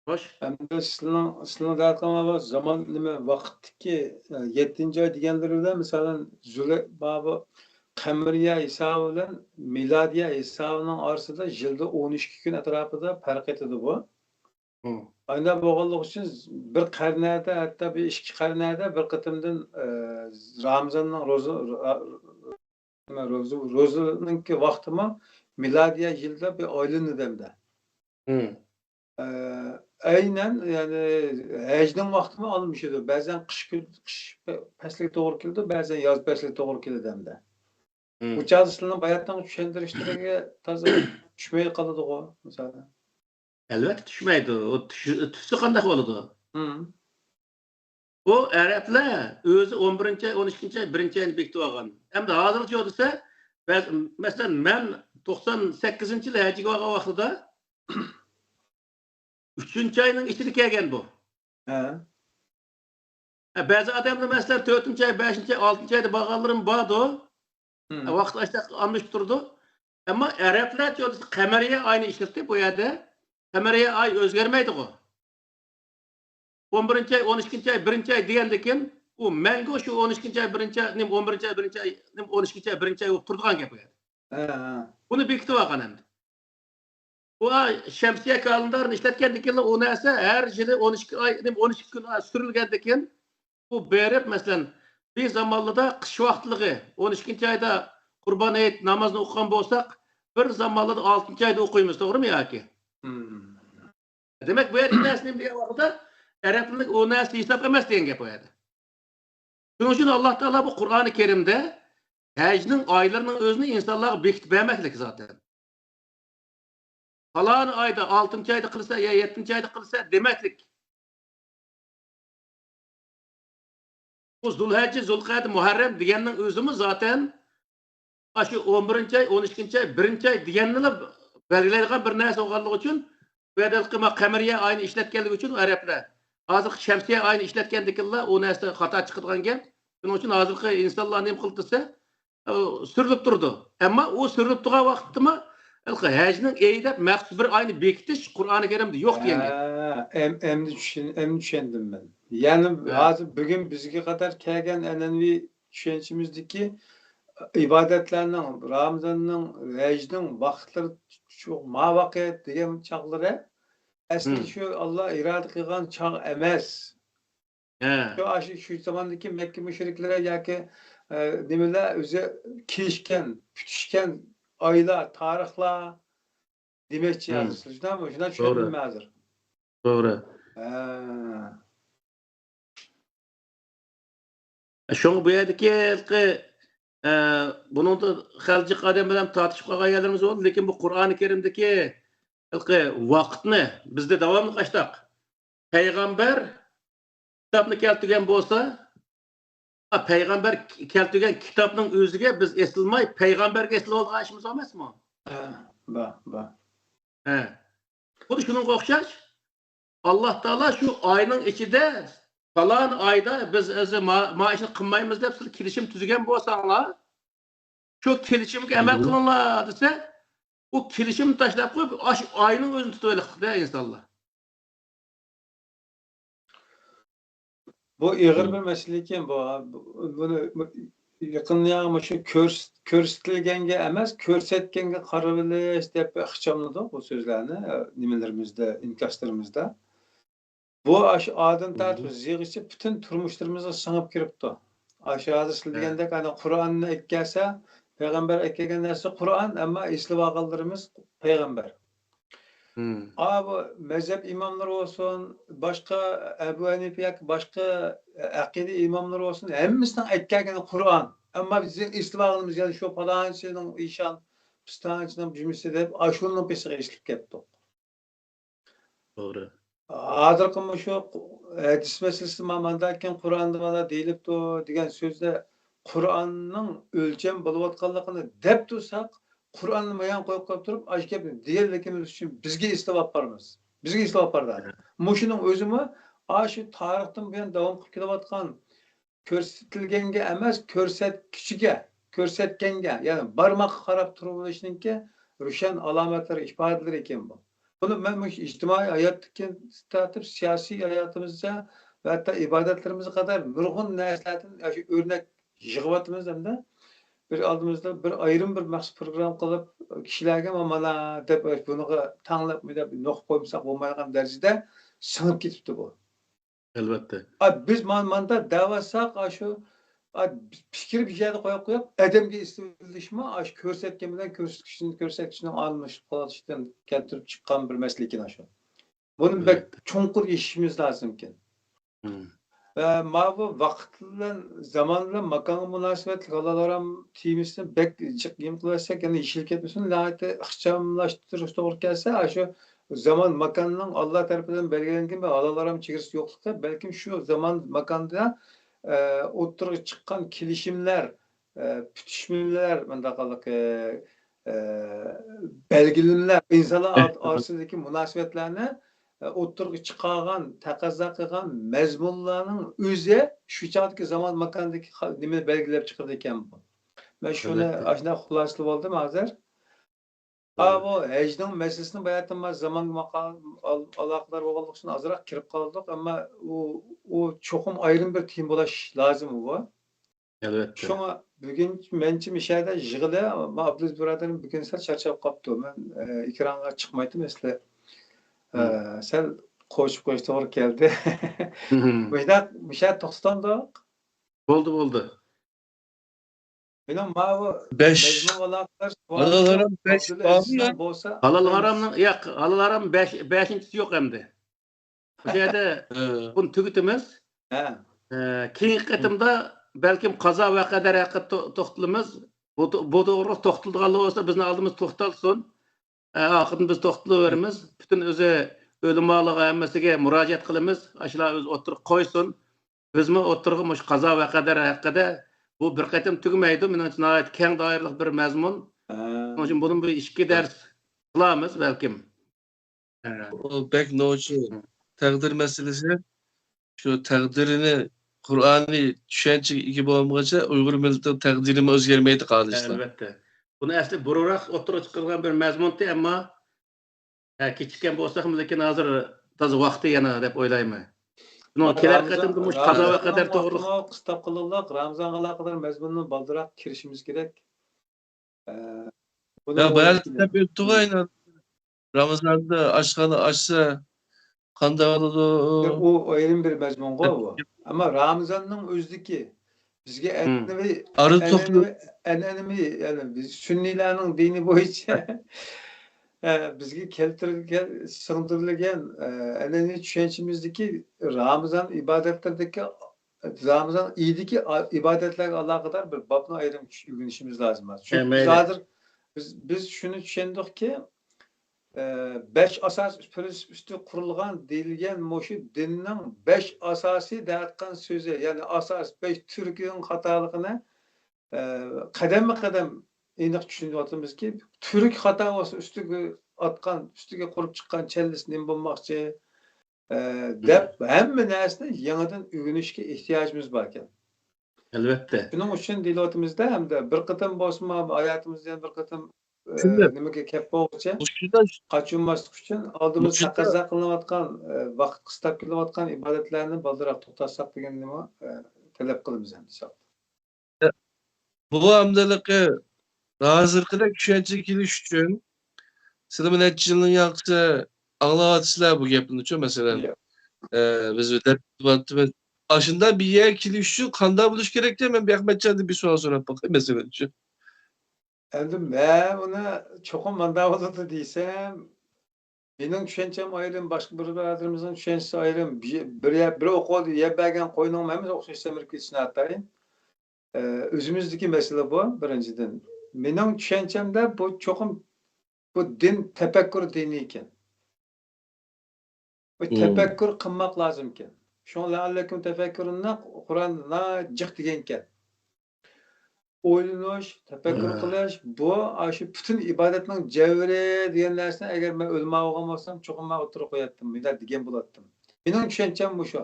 Xo'sh. Endi sizning aytgan zaman nima vaqtdagi 7-chi oy deganlari bilan masalan bu qamariya hisobi bilan miladiya hisobining orasida yilda 12 kun atrofida farq etadi bu. Aynan bo'lganligi uchun bir qarnada, hatto bir 2 qarnada bir qatimdan Ramazonning ro'zaninki vaqtimi miladiya yilda bir oylanadi demda. Aynen yani hajning vaqtimi almışıdı. Bazen kış fasliga to'g'ri keldi, bazen yoz fasliga to'g'ri keldi demda. Bu chazislarni bayatdan tushuntirishtirga toza tushmay qoladi-ku, masalan. Albatta tushmaydi. O tushsa qanday bo'ladi? O Arablar o'zi 11-chi, 12-chi, 1-chi oyni bekitib olgan. Endi hozircha desa, masalan men 98-yil hajga olgan vaqtida 3-chi oyning ichida kelgan bu. Ba'zi odamlar masalan 4-chi oy, 5-chi oy, 6-chi oyda borganlarim bordi. Vaqt ashta almış turdi. Ammo Arablar qamariya oyni ishlatdi bu yerda. Qamariya oy o'zgarmaydi-ku. 11-chi oy, 12-chi oy, 1-chi oy degandan u mango shu 12-chi oy, 1-chi oy, 11-chi oy, 1-chi oy, 12-chi oy, 1-chi oy bo'lib turadigan gap bu yerda. Buni bekitib olgan endi. Bu şemsiye kalendarını işletkendikken o neyse her yılı 12 ay, 12 gün sürülgendikken bu berip mesela bir zamanlıda kış vaktlığı 12. ayda kurban ayet namazını okuyan bolsak bir zamanlıda 6. ayda okuyumuz, doğru mu ya ki? Demek bu yer nesneyim diye vakıda Araplık o nesli hesap emez diyen gap o yerde. Bunun için Allah Teala bu Kur'an-ı Kerim'de hacının aylarının özünü insanlara bekitip vermeklik zaten. Falan ayda 6. ayda kılsa ya 7. ayda kılsa demeklik Bu Zulhecce, Zulkade, Muharrem deganning o'zimi zaten shu 11 ay, 12 ay, 1 ay deganni belgilaydigan bir narsa bo'lganligi uchun Vedalqima qamariya oyini ishlatganligi uchun arablar hozir shamsiya oyini ishlatgandikinlar u narsa xato chiqadigan gap. Shuning uchun hozirgi insonlar nima qilib desa surilib turdi. Ammo u surilib turgan vaqtda hajning eyda maxsus bir oyni bekitish Qur'oni Karimda yo'q degan gap. Endi tushundim ben. Yani hozir bugün bizga qadar kelgan an'anaviy tushunchimizdagi ibadetlerinin, Ramazan'ın, hajning vaqtlari şu mavaqiyat degan chaqlari asli şu Allah irada qilgan chaq emas. Şu zamandaki Mekke müşriklere yoki nimalar o'zi kelishgan, kutishgan oylar, tarixlar demakchi hozir. Shundanmi? Shundan tushundim hozir. To'g'ri. Şoň bu yerdeki bunun da xalqi qadam bilan tartışıp qolgan yerlerimiz oldu. Lekin bu Qur'oni Kerimdeki vaqtni bizde davamlı qaçtaq. Peygamber kitapni keltirgan bo'lsa, peygamber keltirgan kitapning o'ziga biz eslmay, peygamberga eslib olgan ishimiz emasmi? Bu shuningga o'xshash. Alloh taolo shu oyning ichida falan ayda biz o'zi maishni qilmaymiz deb siz kelishim tuzgan bo'lsanglar, shu kelishimga amal qilinglar desa, u kelishimni tashlab qo'yib, oyning o'zini tutaylikda insonlar. Bu ig'ir bir masala ekan bu. Buni yaqinda shu ko'rsatilganga emas, ko'rsatganga qarab bilish deb ixchamladik bu so'zlarni nimalarimizda, inkaslarımızda. Bu adım tartib yig'ishi bütün turmushlarimizga singib kiribdi. Aşağıda sizlerdek hani Kur'an'ı ekkelse, peygamber ekkegan narsa Kur'an ama eslib olganlarimiz peygamber. Bu mezhep imamları olsun, başka Ebu Hanife, başka akide imamları olsun, hemimizden ekkegan Kur'an. Ama bizim eslib olganımız yani şu falançının işan, pistançının cümlesi de aşunun pesine eslib ketdi. Doğru. Hazırkı şu hadis meselesi mamandayken Kur'an'da bana deyilip degan sözde Kur'an'ın ölçem buluvatkanlıkını dep dursak Kur'an'ı mayan koyup turup aşkep diğerlikimiz için bizge istab yaparmız. Bizge istab yaparlar. Muşunun özümü şu tarihten bu yan devam kılıp kilovatkan körsetilgenge emas körsetgenge yani barmak karab turup işinki rüşen alametleri ifadeleri eken bu. Bunu ben ictimai hayattaki statüp siyasi hayatımızda ve hatta ibadetlerimize kadar nurgun nesletin örnek yığıvatımız hem de bir aldığımızda bir ayrım bir mahsus program kılıp kişilerge mamala dep bunu tanlap mı dep nok koymuşsak olmayan derecede sınıp gitipti bu. Elbette. Biz manda davasak şu fikir bir yerde koyup edemge istirilişme aş körsetken bilen körsetkişinin almış kolaştan keltirip çıkan bir meslekin aşu. Bunun bek çonkur işimiz lazımken. Ve bu vaktla zamanla makanı münasebetli kalalarım timisini bek çıkayım kılarsak yani işilik etmesin lahite akşamlaştırır doğru gelse aşu zaman makanının Allah tarafından belgelendiği ve alalarım çekirisi yoklukta belki şu zaman makanda oturup çıkan kilişimler, pütüşmeler, belgelimler, insanlar arasındaki münasebetlerine oturup çıkan, takazza kılan mezmunlarının üzeri şu çağdaki zaman makandaki nimeli belgeler çıkardıkken bu. Ben şunu aşina hulaslı oldum hazır. Bu hecdin meselesini bayatımız zaman alaklar oğuluk için azırak kirip kaldık ama o çokum ayrım bir tim bulaş lazım bu. Elbette. Şuna bugün mençim işerde jığılı ama Abdüz Buradar'ın bugün sel çarçap kaptı. Ben ekrana çıkmaydım mesela. Sen koşup doğru geldi. Bir şey Tostan'da. Oldu. Benim mavi 5 Alalarım 5 bağlı. Halalarım 5'incisi yok hem de. Bu şeyde bunu tüketimiz. Keyingi qetimda belki kaza ve kadar hakkı toxtalımız. Bu doğru toxtaldığalı olsa bizim aldığımız toxtalsın. Ahırın biz toxtalıverimiz. Bütün özü ölüm ağlığı emmesiga müracaat kılımız. Aşılar öz oturup koysun. bizmi o'tirg'imish qazo va qadar haqida bu bir qatim tugmaydi. Menimcha nihoyat keng doirali bir mazmun. Onun için bunun bir ikki ders qilamiz balkim. O bek noçu takdir meselesi şu takdirini Kur'an'ı düşünce gibi olmayaca Uygur milletin takdirini özgermeydi kardeşler. Elbette. Bunu asli bururaq o'tirib chiqilgan bir mazmunti, ammo kechikkan bo'lsak, lekin hozir toza vaqti yana deb o'ylayman. Buni kelar qatimda mush qazo va qadar to'g'ri qisqa qilinglar. Ramazonga qadar mazmunni baldiroq kirishimiz kerak. Ya bayağı kitap yuttuk aynen. Ramazan'da aşkanı açsa kanda oldu. O ayrı bir mazmun bu. Ama Ramazan'ın özdeki bizge Arı toplu. enemi yani biz Sünnilerin dini boyunca bizge keltirilgen, sığdırılgen eneni düşüncemizdeki Ramazan ibadetlerdeki Ramazan iyideki ibadetlerle alakadar bir babına ayrım işimiz lazım. Çünkü zaten biz şunu düşündük ki 5 asas üstü kurulgan deyilgen moşu dininin 5 asası dağıtkan sözü yani asas 5 Türk'ün hatalıkını kadem eniq düşünüyoruz ki Türk hatası üstüge atkan üstüge kurup çıkan çellisinin bulmakçı dep hem nersini yeniden öğrenişe ihtiyacımız varken. Elbette. Bunun için dilotimizde hem de bir kıtım bosma hayatımızda bir kıtım nimaga kep bo'lsa qachonmaslik uchun oldimiz taqozo qilinayotgan vaqt qistab kelayotgan ibodatlarni baldiroq to'xtatsak degan nima talab qilamiz inshaalloh. Bu hamdalıkı hazırkıda düşünce kiliş için sizin neticinin yaksa anlavatçılar bu gapini çok mesela biz öyle aşında bir yer kiliş için kanda buluş gerek değil mi? Bir Ahmet Can'da bir soru sorayım bakayım mesela için. Endi ben ona çok mandavalı diysem benim düşüncem ayrım, başka bir biradırımızın düşüncesi ayrım. Bir okul yebergen koyunun memiz okşaysa mürküsüne atayım. Özümüzdeki mesele bu birinciden. Benim düşüncemde bu çokum bu din tefekkür diniyken. Bu tefekkür kılmak lazımken. Şunla aleyküm tefekkürünle Kur'an'la cık degenken. O'ylanish, tefekkür qilish bu shu bütün ibadetning javri degan narsani agar men o'lmagan bo'lsam cho'qim men o'tirib qo'yatdim degan bo'lardim. Mening tushuncham bu shu.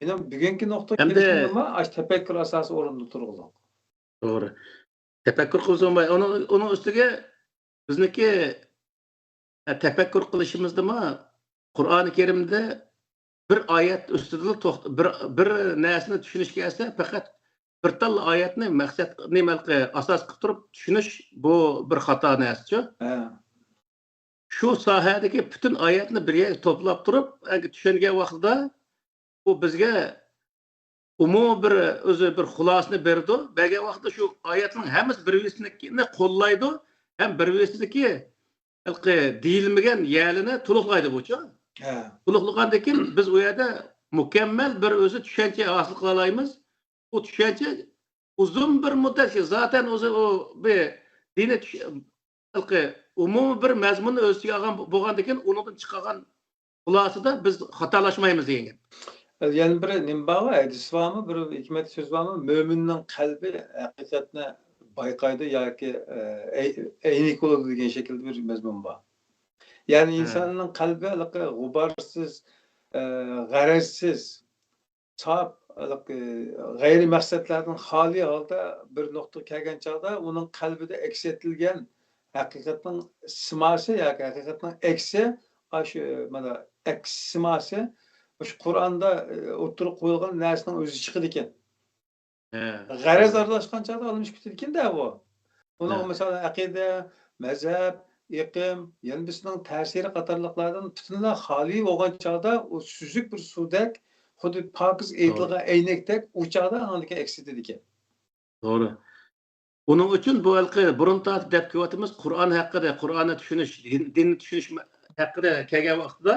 Mening bugungi nuqta kelishim shu tefekkür asosi o'rinda turg'izmoq. To'g'ri. Tefekkür qilsam, onun ustiga bizniki tefekkür qilishimizdami Qur'oni Karimda bir oyat ustida bir narsani tushunishga esa faqat bir tal oyatni maqsad nimalqi asos qilib turib tushunish bu bir xato narsa. Shu sohadagi butun oyatni bir yerga to'plab turib tushungan vaqtida bu bizga umumiy bir o'zi bir xulosani berdi. Bergan vaqtda shu oyatning hammasi bir-birini qo'llaydi, ham bir-biriniki deyilmagan yerini to'liqlaydi bucha. To'liqlagandan keyin biz u yerda mukammal bir o'zi tushuncha hosil qila olamiz. Bu tushuncha uzun bir muddat zaten o bir dini umumiy bir mazmunni o'z ichiga olgan bo'lgandan keyin undan chiqqan xulosada biz xatolashmaymiz degan. Yani bir nimba hadis varmı, bir hikmet söz varmı? Müminnin kalbi hakikatine baykaydı yoki eynik olur degan şekilde bir mazmun var. Yani insanın kalbi g'ubarsiz, g'arazsiz, saf g'ayri maqsadlardan xoli holda bir nuqta kelgan chog'da uning qalbida aks etilgan haqiqatning simosi yoki haqiqatning aksi shu mana aks simosi shu Qur'onda o'tirib qo'yilgan narsaning o'zi chiqadi ekan. G'araz aralashgan chog'da olmish ketadi ekan-da bu. Uning masalan aqida, mazhab, iqlim, yana bizning ta'siri qatorliqlardan butunlay xoli bo'lgan chog'da u suzuk bir suvdek xuddi pokiz aytilgan aynakdek u chog'da aniki aksidi ekan. To'g'ri. Uning uchun bu burun tortib deb ko'yatimiz Qur'on haqida, Qur'onni tushunish, dinni tushunish haqida kelgan vaqtda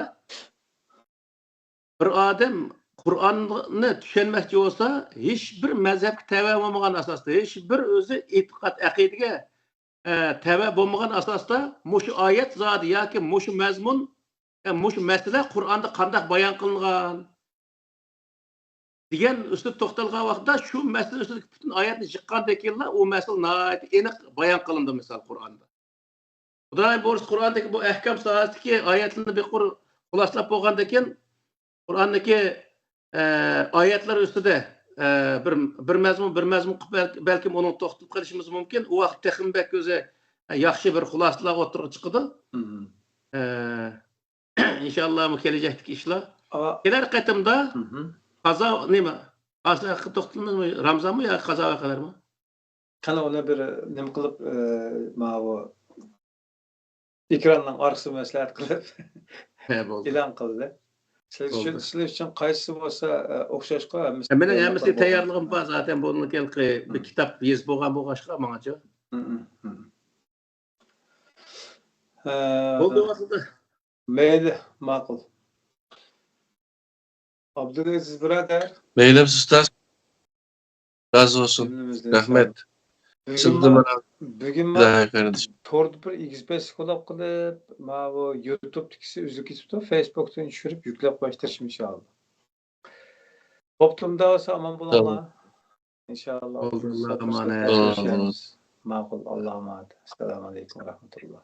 bir odam Qur'onni tushunmoqchi bo'lsa, hech bir mazhabga tava bo'lmagan asosda, hech bir o'zi e'tiqod, aqidaga tava bo'lmagan asosda mushu oyat zodi yoki mushu mazmun, mushu masala Qur'onda qanday bayon qilingan, degan ustida to'xtalgan vaqtda shu masala ustida butun oyatni chiqqandan keyin u masala nihoyat aniq bayon qilindi misol Qur'onda. Xudoy bo'lsa Qur'ondagi bu ahkam sohasidagi oyatlarni bir xulosalab bo'lgandan keyin Qur'ondagi oyatlar ustida bir mazmun balkim uni to'xtatib qolishimiz mumkin. U vaqt texmbek o'zi yaxshi bir xulosalar o'tirib chiqadi. İnşallah bu kelajakdagi ishlar. Kelar qatimda qazo nima? Asli to'xtalmizmi? Ramzonmi yoki qazoga qadarmi? Qani ona bir nima qilib mana bu ekrandan orqasi maslahat qilib e'lon qildi. Sizlar uchun qaysi bo'lsa o'xshashqa. Mening hammasi tayyorligim bor zaten bundan keyin bir kitob yozib bo'lgan bo'lg'ashqa mengacha. Bo'ldi vaqtida. Mayli, ma'qul. Abdulaziz birodar. Meylimiz ustoz. Razı olsun. Rahmet. Bugun to'rt bir X5 qo'lab qilib, mana bu YouTube'dagisi uzib ketibdi, Facebook'dan tushirib yuklab qo'yishtirishim inshaalloh. Bo'ptimda bo'lsa omon bo'linglar. Inshaalloh. Alloh emanet. Ma'qul, Alloh emanet. Assalomu alaykum va rahmatulloh.